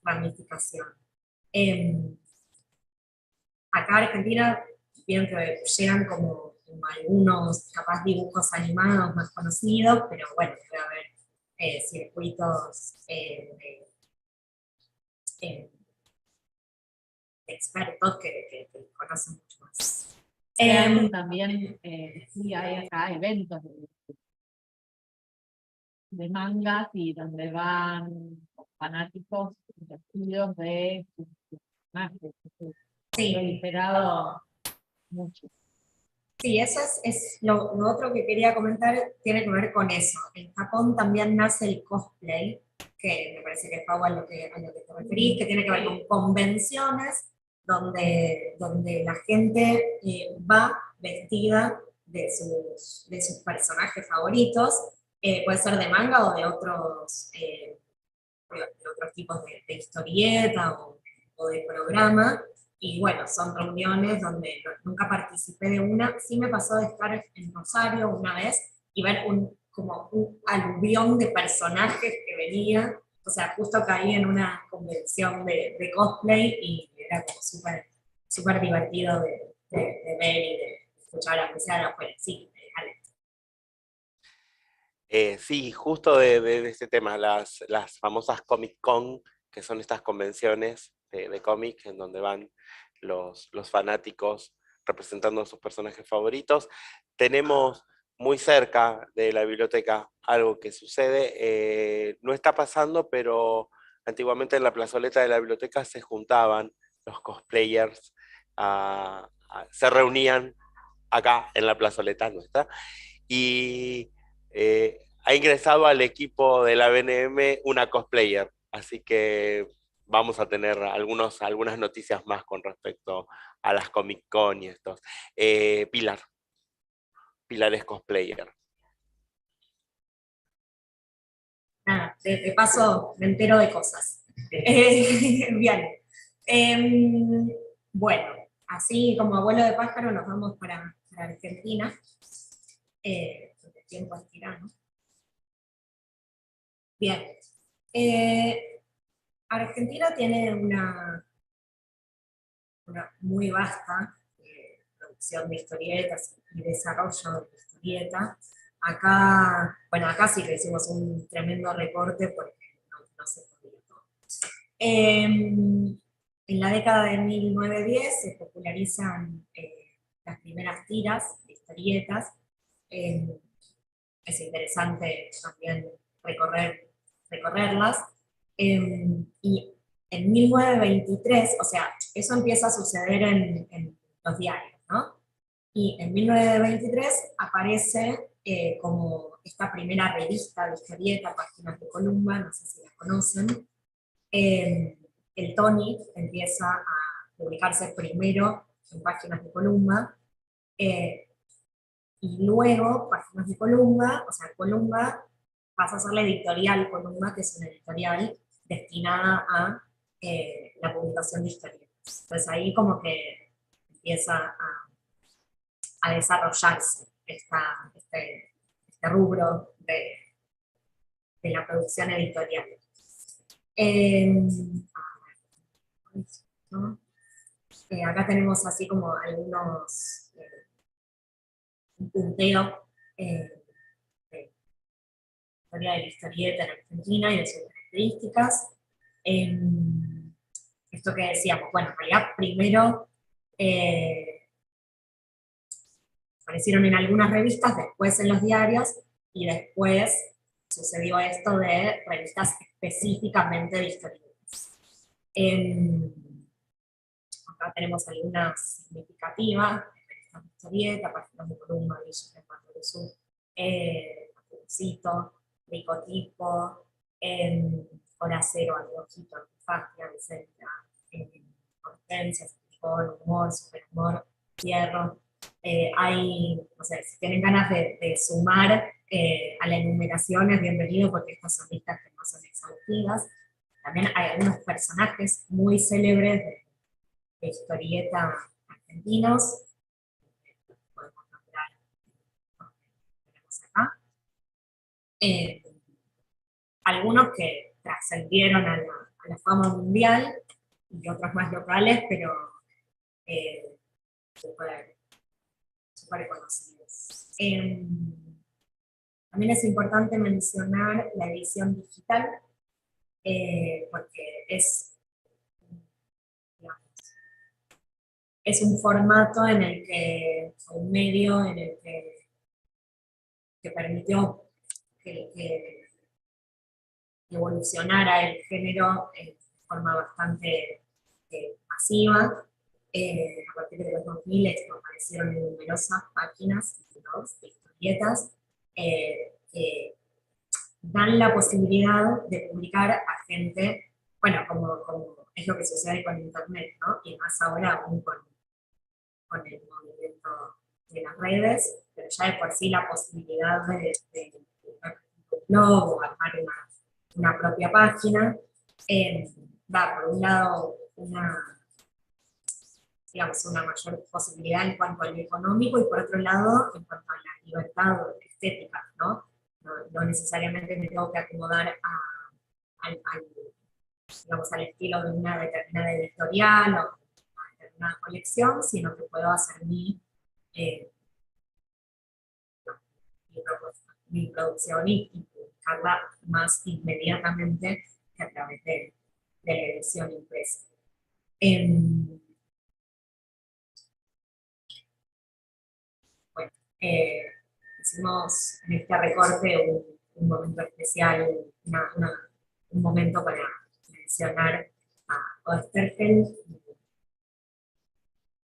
ramificación. Acá en Argentina, vieron que llegan como algunos, capaz, dibujos animados más conocidos, pero bueno, debe haber circuitos de expertos que conocen mucho más. También sí hay acá eventos de mangas y donde van fanáticos vestidos de sus personajes. Sí. Lo he esperado mucho. Sí, eso es lo otro que quería comentar, tiene que ver con eso. En Japón también nace el cosplay, que me parece que es algo a lo que te referís, que tiene que ver con convenciones donde la gente va vestida de sus personajes favoritos, puede ser de manga o de otros tipos de historieta o de programa, y bueno, son reuniones donde nunca participé de una. Sí me pasó de estar en Rosario una vez y ver como un aluvión de personajes que venía, o sea, justo caí en una convención de cosplay y era como súper divertido de ver y de escuchar a pesar afuera. Sí, Ale. Sí, justo de este tema, las famosas Comic Con, que son estas convenciones de cómic en donde van los fanáticos representando a sus personajes favoritos. Tenemos muy cerca de la biblioteca algo que sucede, no está pasando, pero antiguamente en la plazoleta de la biblioteca se juntaban los cosplayers, se reunían acá en la plazoleta nuestra, y ha ingresado al equipo de la BNM una cosplayer, así que vamos a tener algunas noticias más con respecto a las Comic Con y estos. Pilar es cosplayer. Nada, de paso me entero de cosas. Bien. Bueno, así como abuelo de pájaro nos vamos para Argentina. Porque el tiempo es tirano. Bien. Argentina tiene una muy vasta producción de historietas y desarrollo de historietas. Acá, bueno, acá sí que hicimos un tremendo recorte porque no se podía todo. En la década de 1910 se popularizan las primeras tiras de historietas. Es interesante también recorrerlas. Y en 1923, o sea, eso empieza a suceder en los diarios, ¿no? Y en 1923 aparece como esta primera revista de historieta, Páginas de Columba, no sé si la conocen. El Tony empieza a publicarse primero en Páginas de Columba, y luego Páginas de Columba, o sea, Columba pasa a ser la editorial Columba, que es una editorial destinada a la publicación de historietas. Entonces ahí como que empieza a desarrollarse este rubro de la producción editorial. ¿No? Acá tenemos así como algunos, un punteo de historia de la historieta en Argentina y de sus características. Esto que decíamos, bueno, en realidad primero aparecieron en algunas revistas, después en los diarios, y después sucedió esto de revistas específicamente de historietas. Acá tenemos algunas significativas, revistas de historieta, Páginas de Columba, Villa de Pato del Sur, Capucito, Ricotipo, Horacero, Antiojito, Antifastia, Vicenta, Hortensia, Satigón, Humor, Superhumor, Fierro. O sea, si tienen ganas de sumar a la enumeración, es bienvenido porque estas son listas que no son exhaustivas. También hay algunos personajes muy célebres de historieta argentinos. Podemos nombrar, tenemos acá. Algunos que trascendieron a la fama mundial y otros más locales, pero súper conocidos. También es importante mencionar la edición digital, porque digamos, es un formato en el que, un medio en el que permitió que evolucionara el género de forma bastante masiva. A partir de los 2000 aparecieron numerosas páginas de historietas que dan la posibilidad de publicar a gente, bueno, como es lo que sucede con Internet, ¿no? Y más ahora aún con el movimiento de las redes, pero ya de por sí la posibilidad de un blog o armar una propia página, da por un lado digamos, una mayor posibilidad en cuanto al económico y por otro lado en cuanto a la libertad estética, ¿no? No necesariamente me tengo que acomodar digamos, al estilo de una determinada editorial o una determinada colección, sino que puedo hacer eh, mi producción y publicarla más inmediatamente que a través de la edición impresa. Bueno, hicimos en este recorte un momento especial, un momento para mencionar a Oesterheld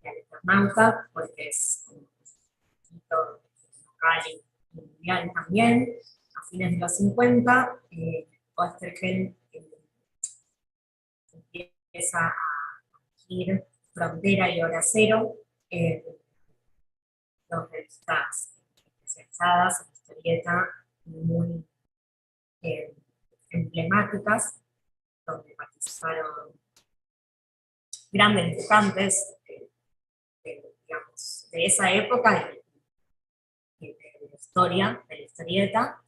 y al Eternauta, porque es un hito local y mundial también. A fines de los 50, Oesterheld empieza a adquirir Frontera y Hora Cero, dos revistas especializadas en historieta muy emblemáticas, donde participaron grandes dibujantes digamos, de esa época y de la historia, de la historieta,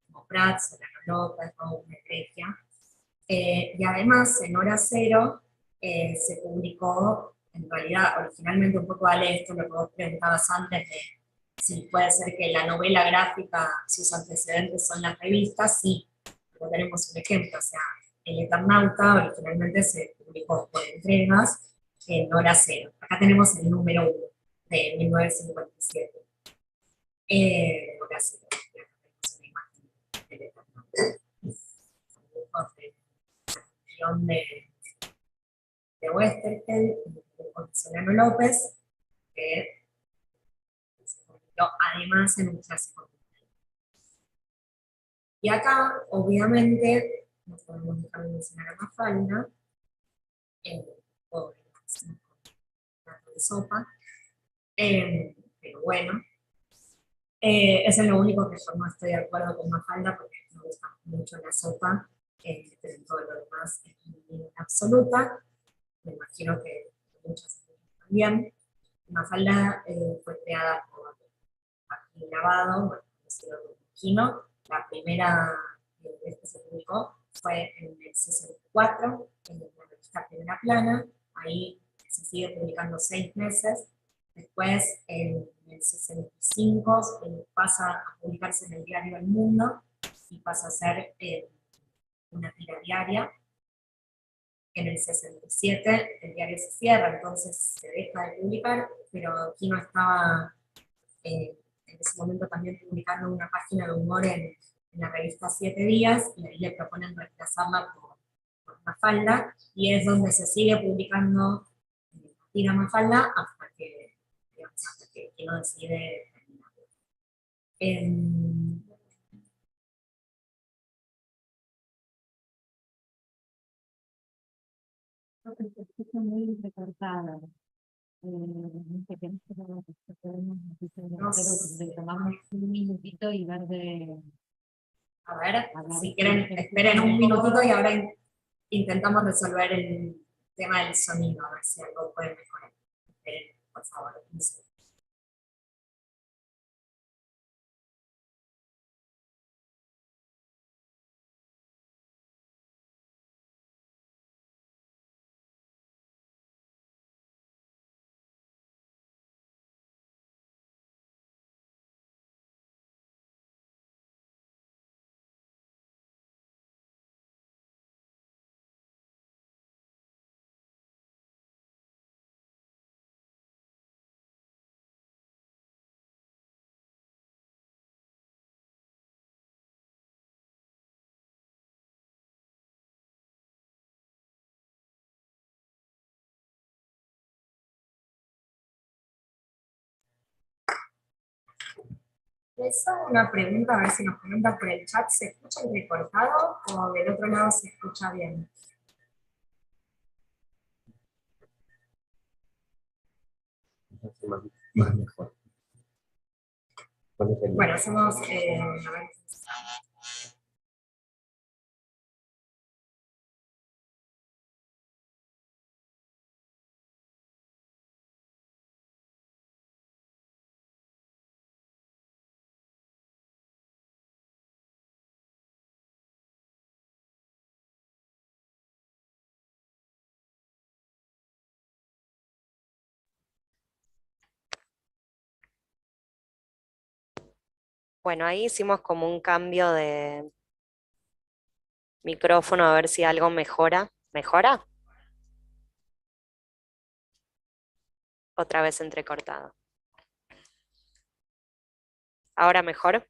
como Prats, Solano López, Raúl Negregia. Y además, en Hora Cero se publicó, en realidad, originalmente un poco Ale, esto lo que vos preguntabas antes de si puede ser que la novela gráfica, sus antecedentes son las revistas, sí, pero tenemos un ejemplo, o sea, El Eternauta originalmente se publicó por entregas en Hora Cero. Acá tenemos el número 1 de 1957. Hora Cero, tenemos una imagen del Eternauta. Guión de Westergel, con Solano López, que se convirtió además en un clásico. Y acá, obviamente, no podemos dejar de mencionar a Mafalda, pobre, plato de sopa, pero bueno, eso es lo único que yo no estoy de acuerdo con Mafalda, porque me gusta mucho la sopa, pero todo lo demás es una absoluta. Me imagino que muchas también. Mafalda fue creada por Joaquín Lavado, bueno, conocido como Quino. La primera vez que se publicó fue en el 64, en la revista Primera Plana. Ahí se sigue publicando 6 meses. Después, en el 65, pasa a publicarse en el diario El Mundo y pasa a ser una tira diaria. En el 67 el diario se cierra, entonces se deja de publicar, pero Quino estaba en ese momento también publicando una página de humor en la revista 7 Días, y ahí le proponen reemplazarla por Mafalda, y es donde se sigue publicando Tira Mafalda hasta que Quino decide terminar. Se escucha muy recortada. No sé qué podemos No tomamos un minutito y ver de A ver, hablar si quieren, esperen un minutito y ahora intentamos resolver el tema del sonido, a ver si algo puede mejorar. Esperen, por favor. Eso, una pregunta, a ver si nos comentan por el chat, ¿se escucha recortado o del otro lado se escucha bien? Así más mejor. ¿Cuál es el- Bueno, hacemos... a ver. Bueno, ahí hicimos como un cambio de micrófono a ver si algo mejora. ¿Mejora? Otra vez entrecortado. ¿Ahora mejor?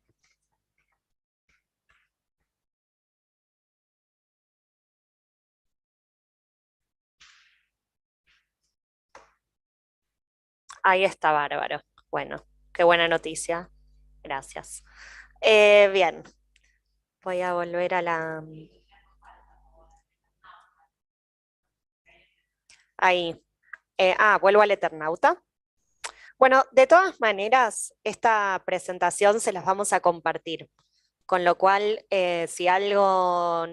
Ahí está bárbaro. Bueno, qué buena noticia. Gracias. Bien, voy a volver a la... Ahí. Vuelvo al Eternauta. Bueno, de todas maneras, esta presentación se las vamos a compartir, con lo cual, si algo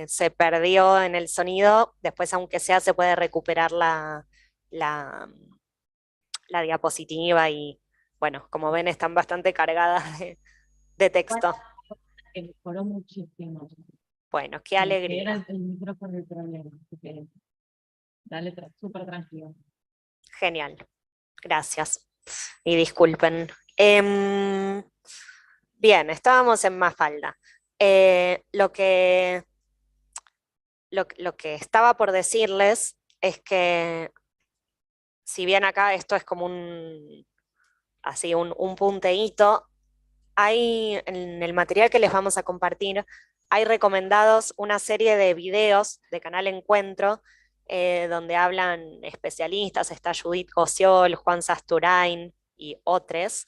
se perdió en el sonido, después, aunque sea, se puede recuperar la, la diapositiva y, bueno, como ven, están bastante cargadas de texto. Que mejoró muchísimo. Bueno, qué Que alegría. era el micrófono el problema. Así que dale súper tranquilo. Genial. Gracias. Y disculpen. Bien, estábamos en Mafalda. Lo que estaba por decirles es que, si bien acá esto es como así un punteíto, hay en el material que les vamos a compartir, hay recomendados una serie de videos de Canal Encuentro, donde hablan especialistas, está Judith Gociol, Juan Sasturain y otros,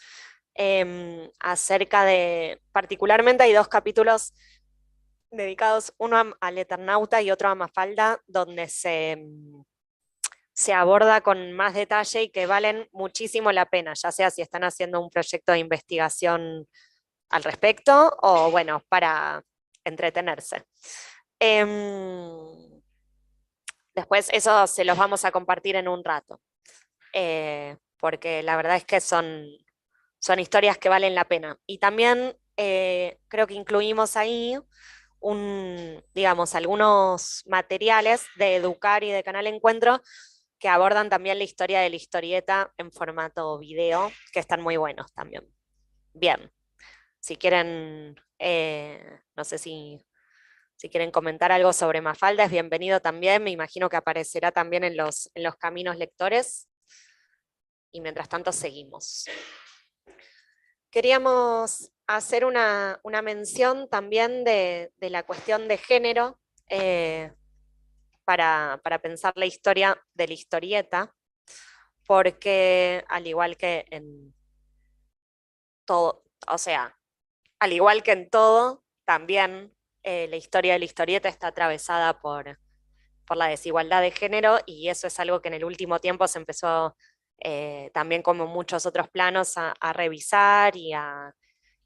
acerca de, particularmente hay dos capítulos dedicados, uno al Eternauta y otro a Mafalda, donde se aborda con más detalle y que valen muchísimo la pena, ya sea si están haciendo un proyecto de investigación al respecto o, bueno, para entretenerse. Después eso se los vamos a compartir en un rato, porque la verdad es que son historias que valen la pena. Y también creo que incluimos ahí digamos, algunos materiales de Educar y de Canal Encuentro que abordan también la historia de la historieta en formato video, que están muy buenos también. Bien, si quieren, no sé si quieren comentar algo sobre Mafalda, es bienvenido también, me imagino que aparecerá también en los caminos lectores. Y mientras tanto seguimos. Queríamos hacer una mención también de la cuestión de género, para pensar la historia de la historieta, porque al igual que en todo, o sea, al igual que en todo, también la historia de la historieta está atravesada por la desigualdad de género, y eso es algo que en el último tiempo se empezó, también, como muchos otros planos, a revisar y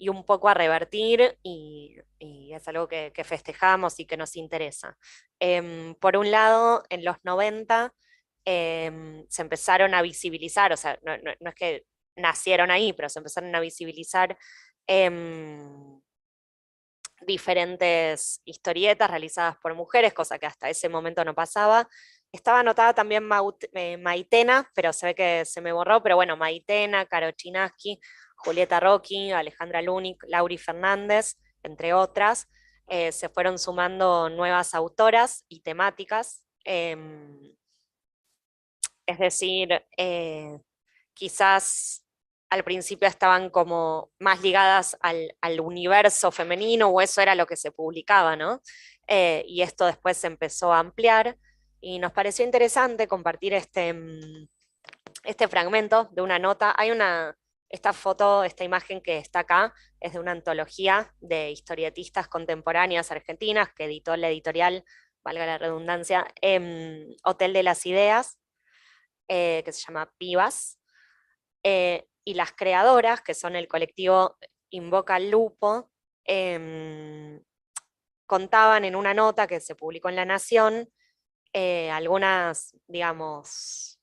un poco a revertir, y es algo que festejamos y que nos interesa. Por un lado, en los 90 se empezaron a visibilizar, o sea, no es que nacieron ahí, pero se empezaron a visibilizar diferentes historietas realizadas por mujeres, cosa que hasta ese momento no pasaba. Estaba anotada también Maitena, pero se ve que se me borró, pero bueno, Maitena, Caro Chinaski, Julieta Rocchi, Alejandra Lunik, Lauri Fernández, entre otras. Se fueron sumando nuevas autoras y temáticas, es decir, quizás al principio estaban como más ligadas al universo femenino, o eso era lo que se publicaba, ¿no? Y esto después se empezó a ampliar, y nos pareció interesante compartir este fragmento de una nota. Esta foto, esta imagen que está acá, es de una antología de historietistas contemporáneas argentinas que editó la editorial, valga la redundancia, Hotel de las Ideas, que se llama Pibas. y las creadoras, que son el colectivo Invoca al Lupo, contaban en una nota que se publicó en La Nación algunas, digamos,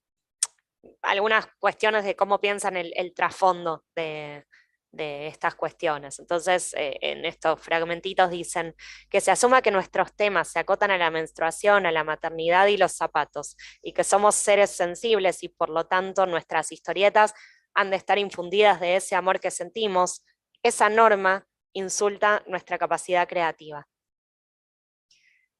algunas cuestiones de cómo piensan el trasfondo de estas cuestiones. Entonces, en estos fragmentitos dicen que se asuma que nuestros temas se acotan a la menstruación, a la maternidad y los zapatos, y que somos seres sensibles y por lo tanto nuestras historietas han de estar infundidas de ese amor que sentimos. Esa norma insulta nuestra capacidad creativa.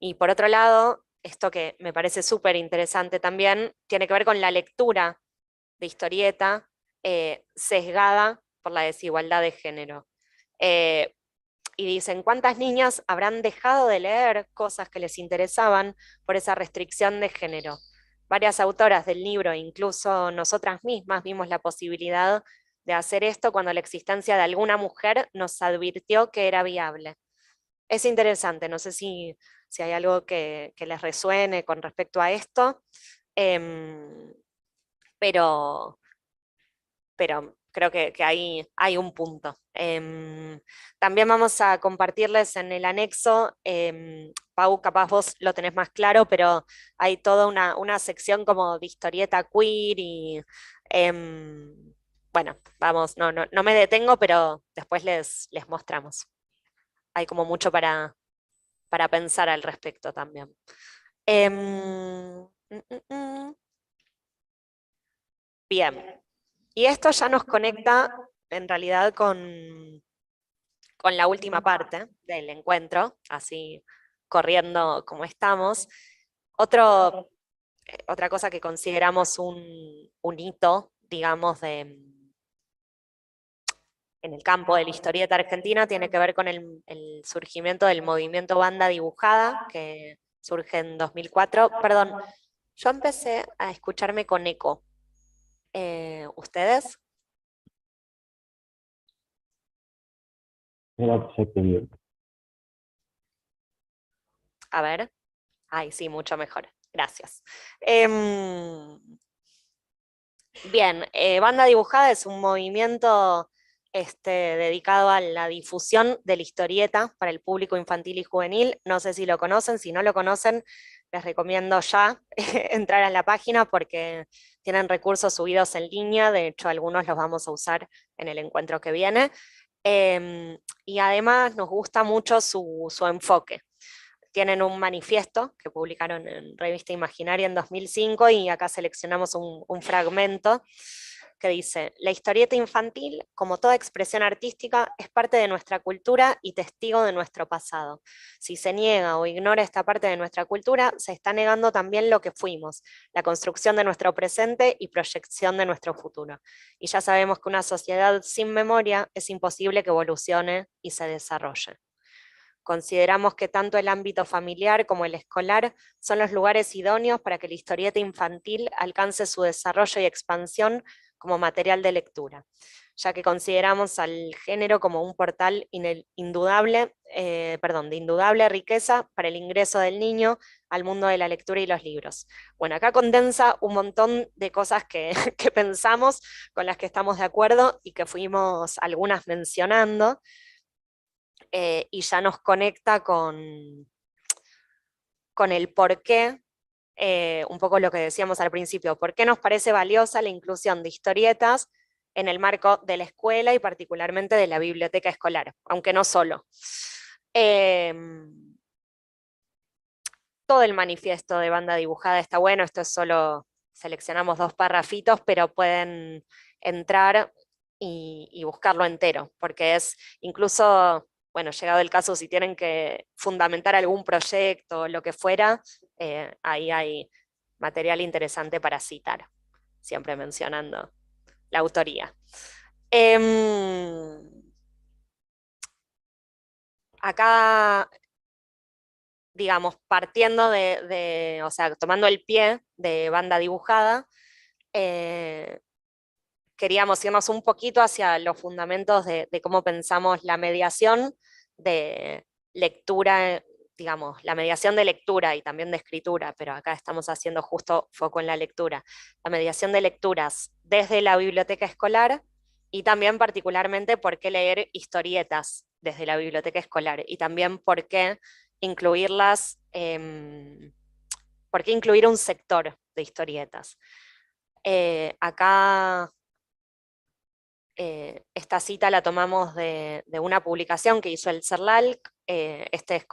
Y por otro lado, esto que me parece súper interesante también, tiene que ver con la lectura de historieta sesgada por la desigualdad de género. Y dicen, ¿cuántas niñas habrán dejado de leer cosas que les interesaban por esa restricción de género? Varias autoras del libro, incluso nosotras mismas, vimos la posibilidad de hacer esto cuando la existencia de alguna mujer nos advirtió que era viable. Es interesante, no sé si hay algo que les resuene con respecto a esto, pero creo que hay un punto. También vamos a compartirles en el anexo, Pau, capaz vos lo tenés más claro, pero hay toda una sección como de historieta queer y bueno, vamos, no me detengo, pero después les mostramos. Hay como mucho para pensar al respecto también. Bien, y esto ya nos conecta en realidad con la última parte del encuentro, así corriendo como estamos. Otra cosa que consideramos un hito, digamos, en el campo de la historieta argentina tiene que ver con el surgimiento del movimiento banda dibujada, que surge en 2004. Perdón, yo empecé a escucharme con eco. ¿Ustedes? Era perfecto, bien. A ver. Ay, sí, mucho mejor. Gracias. Bien, Banda Dibujada es un movimiento dedicado a la difusión de la historieta para el público infantil y juvenil. No sé si lo conocen, si no lo conocen, les recomiendo ya entrar a la página porque tienen recursos subidos en línea, de hecho algunos los vamos a usar en el encuentro que viene. Y además nos gusta mucho su enfoque. Tienen un manifiesto que publicaron en Revista Imaginaria en 2005 y acá seleccionamos un fragmento que dice: la historieta infantil, como toda expresión artística, es parte de nuestra cultura y testigo de nuestro pasado. Si se niega o ignora esta parte de nuestra cultura, se está negando también lo que fuimos, la construcción de nuestro presente y proyección de nuestro futuro. Y ya sabemos que una sociedad sin memoria es imposible que evolucione y se desarrolle. Consideramos que tanto el ámbito familiar como el escolar son los lugares idóneos para que la historieta infantil alcance su desarrollo y expansión como material de lectura, ya que consideramos al género como un portal de indudable riqueza para el ingreso del niño al mundo de la lectura y los libros. Bueno, acá condensa un montón de cosas que, que pensamos, con las que estamos de acuerdo y que fuimos algunas mencionando. Y ya nos conecta con el por qué, un poco lo que decíamos al principio, por qué nos parece valiosa la inclusión de historietas en el marco de la escuela y particularmente de la biblioteca escolar, aunque no solo. Todo el manifiesto de Banda Dibujada está bueno, esto es solo, seleccionamos 2 parrafitos, pero pueden entrar y buscarlo entero, porque es incluso, bueno, llegado el caso, si tienen que fundamentar algún proyecto o lo que fuera, ahí hay material interesante para citar, siempre mencionando la autoría. Acá, digamos, partiendo o sea, tomando el pie de Banda Dibujada, queríamos irnos un poquito hacia los fundamentos de cómo pensamos la mediación de lectura, digamos, la mediación de lectura y también de escritura, pero acá estamos haciendo justo foco en la lectura, la mediación de lecturas desde la biblioteca escolar y también particularmente por qué leer historietas desde la biblioteca escolar y también por qué incluirlas, por qué incluir un sector de historietas. Acá esta cita la tomamos de una publicación que hizo el CERLALC, este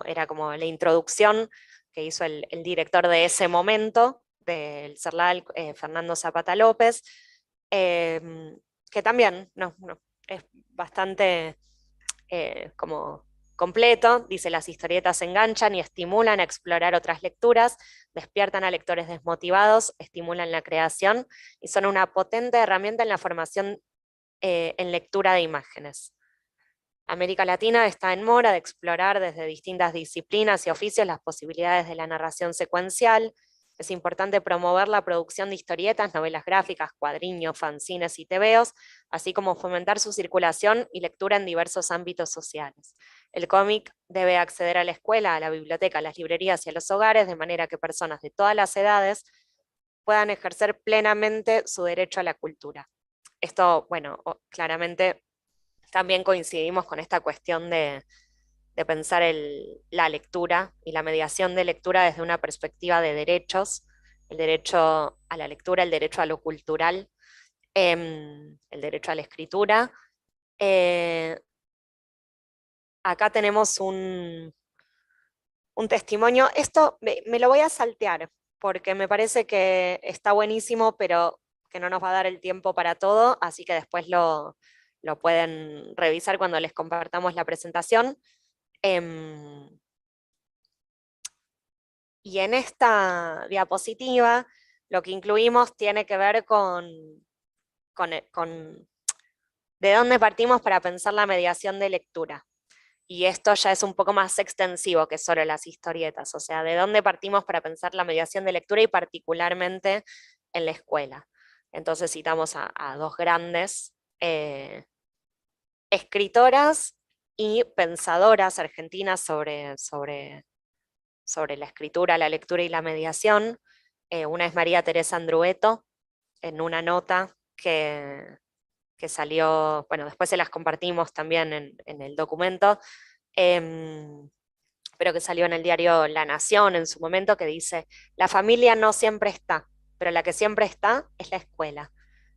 era como la introducción que hizo el director de ese momento del CERLALC, Fernando Zapata López, que también es bastante como completo, dice: las historietas enganchan y estimulan a explorar otras lecturas, despiertan a lectores desmotivados, estimulan la creación y son una potente herramienta en la formación en lectura de imágenes. América Latina está en mora de explorar desde distintas disciplinas y oficios las posibilidades de la narración secuencial. Es importante promover la producción de historietas, novelas gráficas, cuadriños, fanzines y tebeos, así como fomentar su circulación y lectura en diversos ámbitos sociales. El cómic debe acceder a la escuela, a la biblioteca, a las librerías y a los hogares, de manera que personas de todas las edades puedan ejercer plenamente su derecho a la cultura. Esto, bueno, claramente también coincidimos con esta cuestión de pensar la lectura y la mediación de lectura desde una perspectiva de derechos, el derecho a la lectura, el derecho a lo cultural, el derecho a la escritura. Acá tenemos un testimonio. Esto me lo voy a saltear porque me parece que está buenísimo, pero que no nos va a dar el tiempo para todo, así que después lo pueden revisar cuando les compartamos la presentación. Y en esta diapositiva lo que incluimos tiene que ver con de dónde partimos para pensar la mediación de lectura. Y esto ya es un poco más extensivo que solo las historietas, o sea, de dónde partimos para pensar la mediación de lectura y particularmente en la escuela. Entonces citamos a dos grandes escritoras y pensadoras argentinas sobre la escritura, la lectura y la mediación. Una es María Teresa Andrueto, en una nota que salió, bueno, después se las compartimos también en el documento, pero que salió en el diario La Nación en su momento, que dice: la familia no siempre está, pero la que siempre está es la escuela.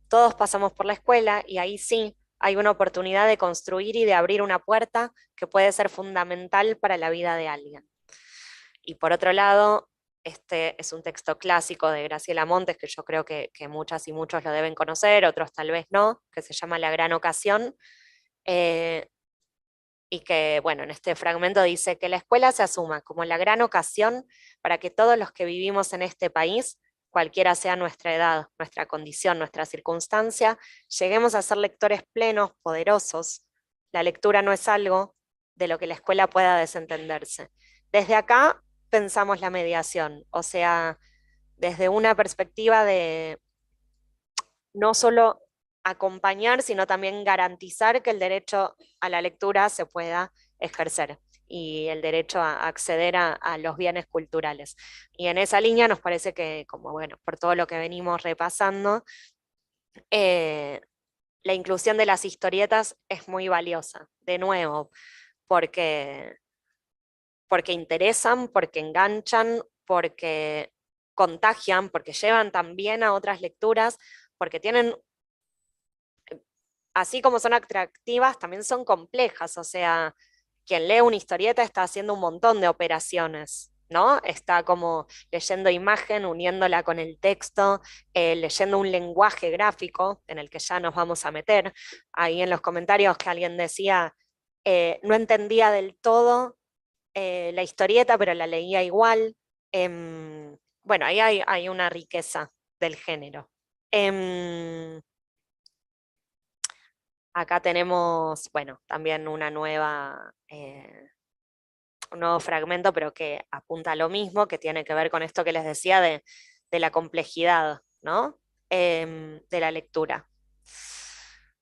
Todos pasamos por la escuela y ahí sí hay una oportunidad de construir y de abrir una puerta que puede ser fundamental para la vida de alguien. Y por otro lado, este es un texto clásico de Graciela Montes, que yo creo que muchas y muchos lo deben conocer, otros tal vez no, que se llama La Gran Ocasión, y que, bueno, en este fragmento dice que la escuela se asuma como la gran ocasión para que todos los que vivimos en este país, cualquiera sea nuestra edad, nuestra condición, nuestra circunstancia, lleguemos a ser lectores plenos, poderosos. La lectura no es algo de lo que la escuela pueda desentenderse. Desde acá pensamos la mediación, o sea, desde una perspectiva de no solo acompañar, sino también garantizar que el derecho a la lectura se pueda ejercer y el derecho a acceder a los bienes culturales. Y en esa línea nos parece que, como bueno, por todo lo que venimos repasando, la inclusión de las historietas es muy valiosa, de nuevo, porque interesan, porque enganchan, porque contagian, porque llevan también a otras lecturas, porque tienen, así como son atractivas, también son complejas, o sea, quien lee una historieta está haciendo un montón de operaciones, ¿no? Está como leyendo imagen, uniéndola con el texto, leyendo un lenguaje gráfico en el que ya nos vamos a meter. Ahí en los comentarios que alguien decía, no entendía del todo la historieta, pero la leía igual. Bueno, ahí hay una riqueza del género. Acá tenemos, bueno, también un nuevo fragmento, pero que apunta a lo mismo, que tiene que ver con esto que les decía de la complejidad, ¿no? De la lectura.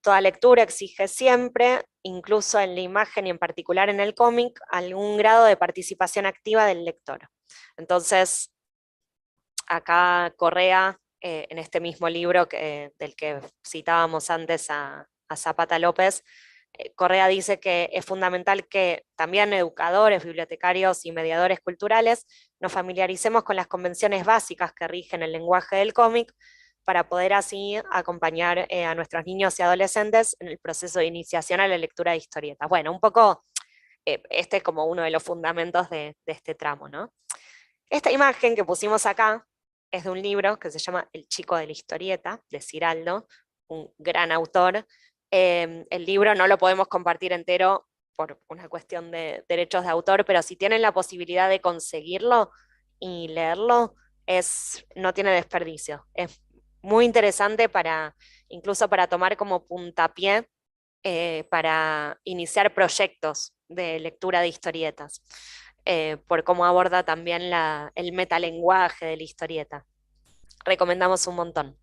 Toda lectura exige siempre, incluso en la imagen y en particular en el cómic, algún grado de participación activa del lector. Entonces, acá Correa, en este mismo libro del que citábamos antes a Zapata López, Correa dice que es fundamental que también educadores, bibliotecarios y mediadores culturales nos familiaricemos con las convenciones básicas que rigen el lenguaje del cómic para poder así acompañar a nuestros niños y adolescentes en el proceso de iniciación a la lectura de historietas. Bueno, un poco este es como uno de los fundamentos de este tramo, ¿no? Esta imagen que pusimos acá es de un libro que se llama El chico de la historieta, de Ciraldo, un gran autor. El libro no lo podemos compartir entero por una cuestión de derechos de autor, pero si tienen la posibilidad de conseguirlo y leerlo, no tiene desperdicio. Es muy interesante incluso para tomar como puntapié para iniciar proyectos de lectura de historietas, por cómo aborda también el metalenguaje de la historieta. Recomendamos un montón.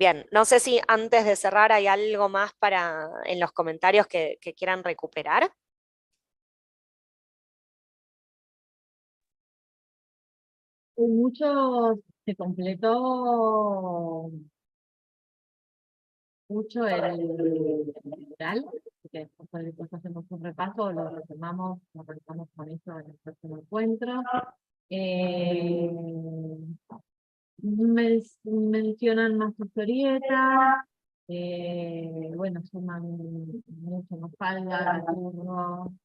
Bien, no sé si antes de cerrar hay algo más en los comentarios que quieran recuperar. Mucho se completó mucho el mural, que después hacemos un repaso, lo retomamos con eso en el próximo encuentro. Mencionan más historietas, bueno, suman mucho más falda, turno.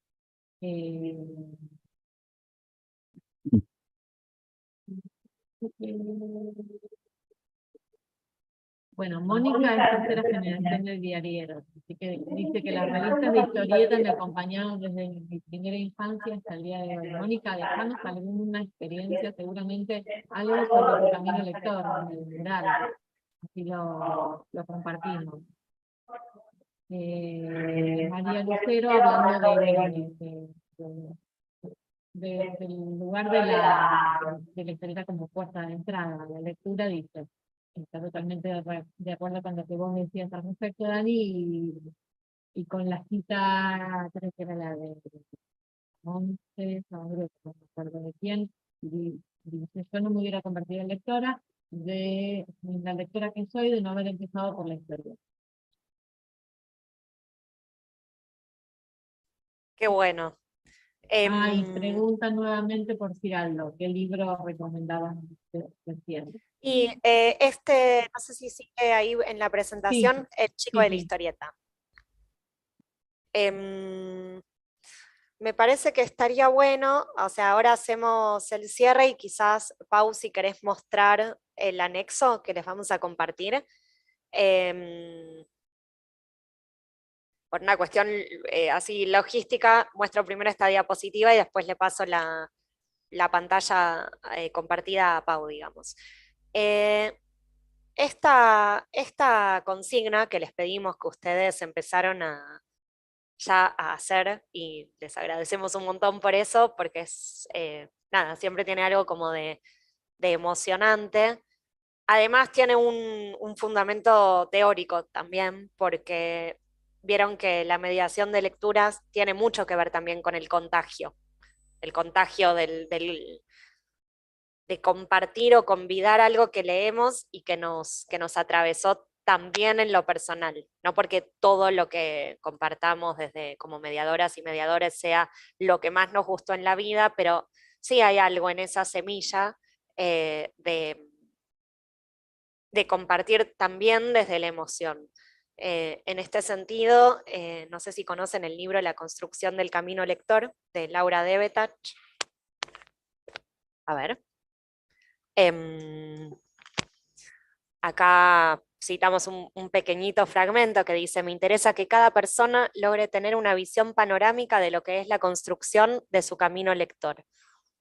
Bueno, Mónica es tercera generación de diarieros, así que dice que las revistas de historietas me acompañaron desde mi primera infancia hasta el día de hoy. Mónica, dejanos alguna experiencia, seguramente algo sobre tu camino lector, en el mural, así lo compartimos. María Lucero hablando del lugar de la historieta como puerta de entrada, la lectura, dice. Está totalmente de acuerdo con lo que vos decías al respecto, Dani, y con la cita, creo que era la de 11, no me acuerdo de quién, y dice, yo no me hubiera convertido en lectora, de la lectora que soy, de no haber empezado por la historia. Qué bueno. Y pregunta nuevamente por Ciraldo, ¿qué libro recomendaban recién? Y no sé si sigue ahí en la presentación, Sí, El chico de la sí. historieta. Me parece que estaría bueno, o sea, ahora hacemos el cierre y quizás, Pau, si querés mostrar el anexo que les vamos a compartir. Por una cuestión así logística, muestro primero esta diapositiva y después le paso la pantalla compartida a Pau, digamos. Esta consigna que les pedimos que ustedes empezaron ya a hacer, y les agradecemos un montón por eso, porque nada, siempre tiene algo como de emocionante. Además tiene un fundamento teórico también, porque vieron que la mediación de lecturas tiene mucho que ver también con el contagio de compartir o convidar algo que leemos y que nos atravesó también en lo personal, no porque todo lo que compartamos desde como mediadoras y mediadores sea lo que más nos gustó en la vida, pero sí hay algo en esa semilla de compartir también desde la emoción. En este sentido, no sé si conocen el libro La construcción del camino lector, de Laura Debetach. A ver. Acá citamos un pequeñito fragmento que dice: me interesa que cada persona logre tener una visión panorámica de lo que es la construcción de su camino lector.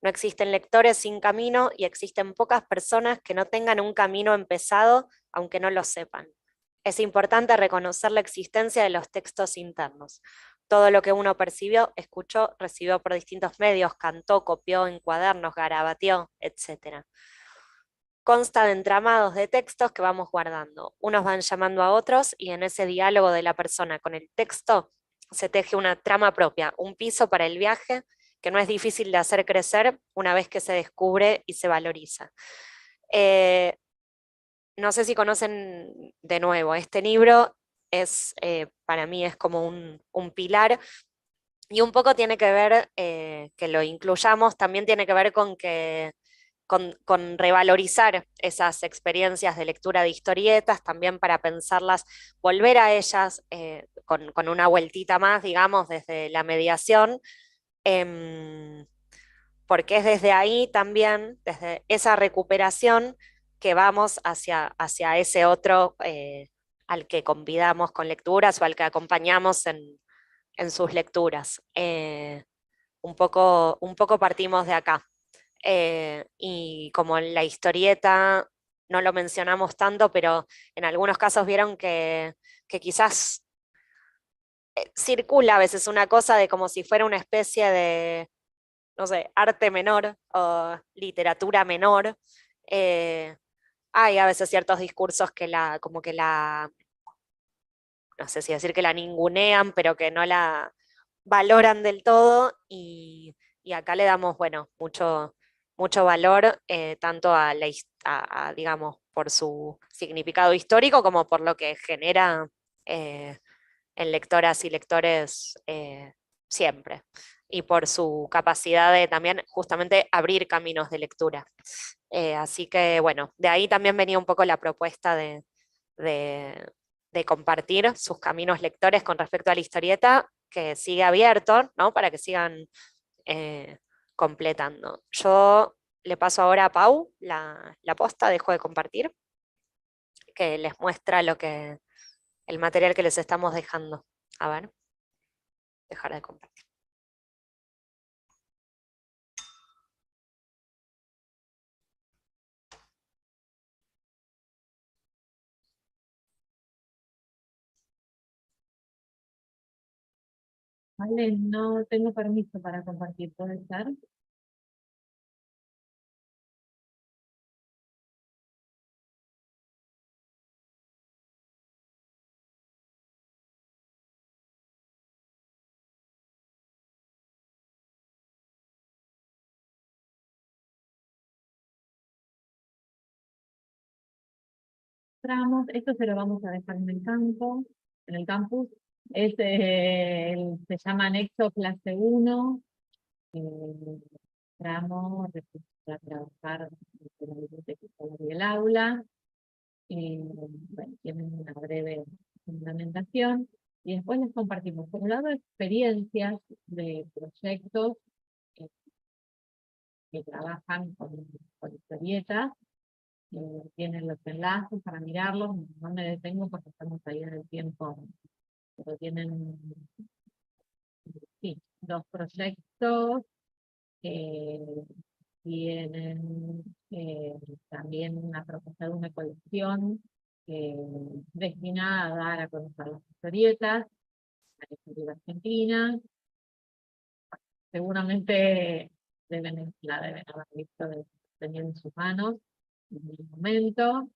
No existen lectores sin camino y existen pocas personas que no tengan un camino empezado, aunque no lo sepan. Es importante reconocer la existencia de los textos internos. Todo lo que uno percibió, escuchó, recibió por distintos medios, cantó, copió en cuadernos, garabateó, etc. consta de entramados de textos que vamos guardando. Unos van llamando a otros y en ese diálogo de la persona con el texto se teje una trama propia, un piso para el viaje que no es difícil de hacer crecer una vez que se descubre y se valoriza. No sé si conocen de nuevo, este libro es, para mí es como un pilar y un poco tiene que ver, que lo incluyamos, también tiene que ver con que con revalorizar esas experiencias de lectura de historietas, también para pensarlas, volver a ellas con una vueltita más, digamos, desde la mediación, porque es desde ahí también, desde esa recuperación, que vamos hacia ese otro al que convidamos con lecturas o al que acompañamos en sus lecturas. Un poco partimos de acá. Y como en la historieta no lo mencionamos tanto, pero en algunos casos vieron que quizás circula a veces una cosa de como si fuera una especie de, no sé, arte menor o literatura menor. Eh, Hay a veces ciertos discursos que como que no sé si decir que la ningunean, pero que no la valoran del todo y acá le damos, bueno, mucho valor tanto digamos, por su significado histórico como por lo que genera eh, en lectoras y lectores siempre, y por su capacidad de también justamente abrir caminos de lectura. Así que bueno, de ahí también venía un poco la propuesta de, de compartir sus caminos lectores con respecto a la historieta, que sigue abierto, ¿no? Para que sigan eh, completando. Yo le paso ahora a Pau la posta, dejo de compartir, que les muestra el material que les estamos dejando. A ver, dejar de compartir. Vale, no tengo permiso para compartir, ¿puede ser? Esto se lo vamos a dejar en el campo, en el campus. Se llama Anexo Clase 1, tramo para trabajar en la biblioteca del aula. Bueno, tienen una breve fundamentación. Y después les compartimos, por un lado, experiencias de proyectos eh, que trabajan con historietas. Tienen los enlaces para mirarlos, no me detengo porque estamos ahí en el tiempo, pero tienen sí, 2 proyectos, tienen también una propuesta de una colección destinada a dar a conocer las historietas, la historieta argentina. Seguramente la deben haber visto tenido en sus manos en el momento.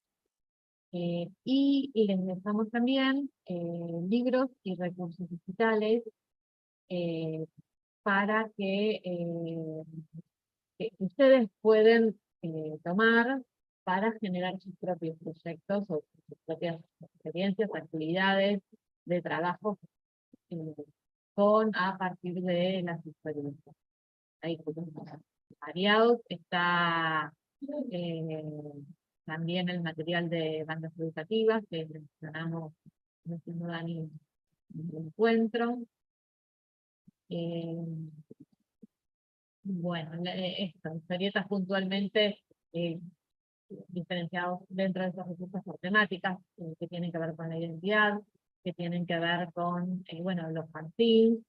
Y les dejamos también libros y recursos digitales para que ustedes pueden tomar para generar sus propios proyectos o sus propias experiencias, actividades de trabajo eh, a partir de las experiencias. Hay grupos variados, está también el material de bandas educativas que mencionamos mencionó Dani en el encuentro. Bueno, esto, historietas puntualmente diferenciados dentro de esos recursos por temáticas que tienen que ver con la identidad, que tienen que ver con, bueno, los fanzines,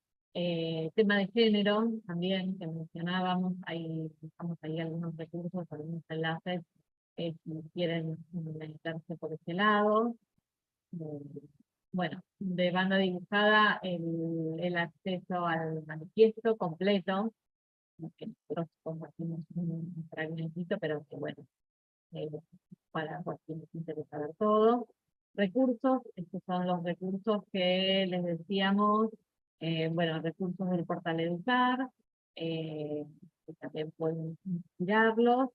tema de género también, que mencionábamos, dejamos ahí algunos recursos, algunos enlaces, si quieren meterse por ese lado. Bueno, de banda dibujada, el acceso al manifiesto completo, que nosotros compartimos un fragmentito, pero que bueno, eh, por quien les interesa ver todo. Recursos, estos son los recursos que les decíamos, bueno, recursos del portal Educar, que también pueden mirarlos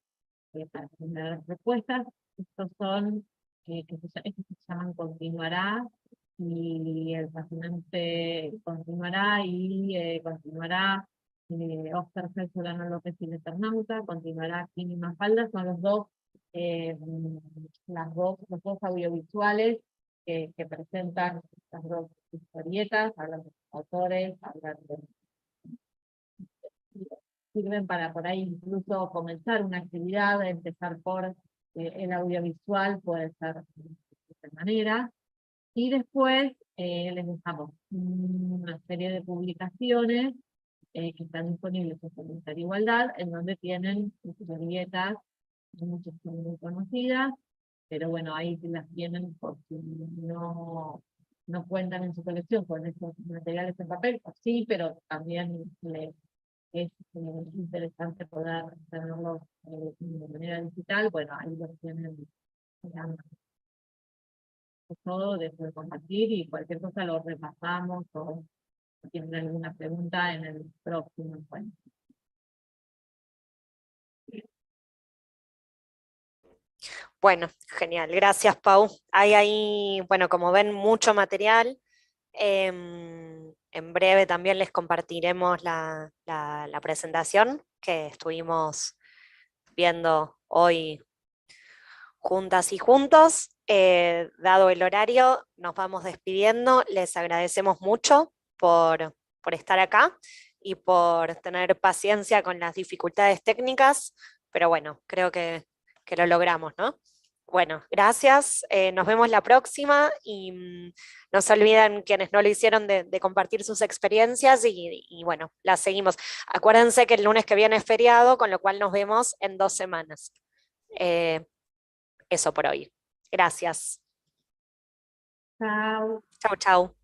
para generar respuestas. Estos son, estos se llaman Continuará, y el fascinante Continuará, y continuará Oscar Solano López y el Eternauta, continuará Kini Mafalda, son los dos los dos audiovisuales que presentan las dos historietas, hablan de los autores, hablan de, sirven para por ahí incluso comenzar una actividad, empezar por el audiovisual, puede ser de esta manera. Y después les dejamos una serie de publicaciones que están disponibles en Comunidad de Igualdad, en donde tienen historietas, muchas son muy conocidas, pero bueno, ahí las tienen por si no cuentan en su colección con esos materiales en papel, pues sí, pero también es interesante poder tenerlos de manera digital. Bueno, ahí los tienen todo, después de compartir, y cualquier cosa lo repasamos, o si tienen alguna pregunta en el próximo encuentro. Bueno, genial, gracias Pau. Hay ahí, bueno, como ven, mucho material. En breve también les compartiremos la presentación que estuvimos viendo hoy juntas y juntos. Dado el horario, nos vamos despidiendo. Les agradecemos mucho por estar acá y por tener paciencia con las dificultades técnicas, pero bueno, creo que lo logramos, ¿no? Bueno, gracias, nos vemos la próxima, y no se olviden, quienes no lo hicieron, de compartir sus experiencias, y bueno, las seguimos. Acuérdense que el lunes que viene es feriado, con lo cual nos vemos en 2 semanas. Eso por hoy. Gracias. Chao. Chau, chau.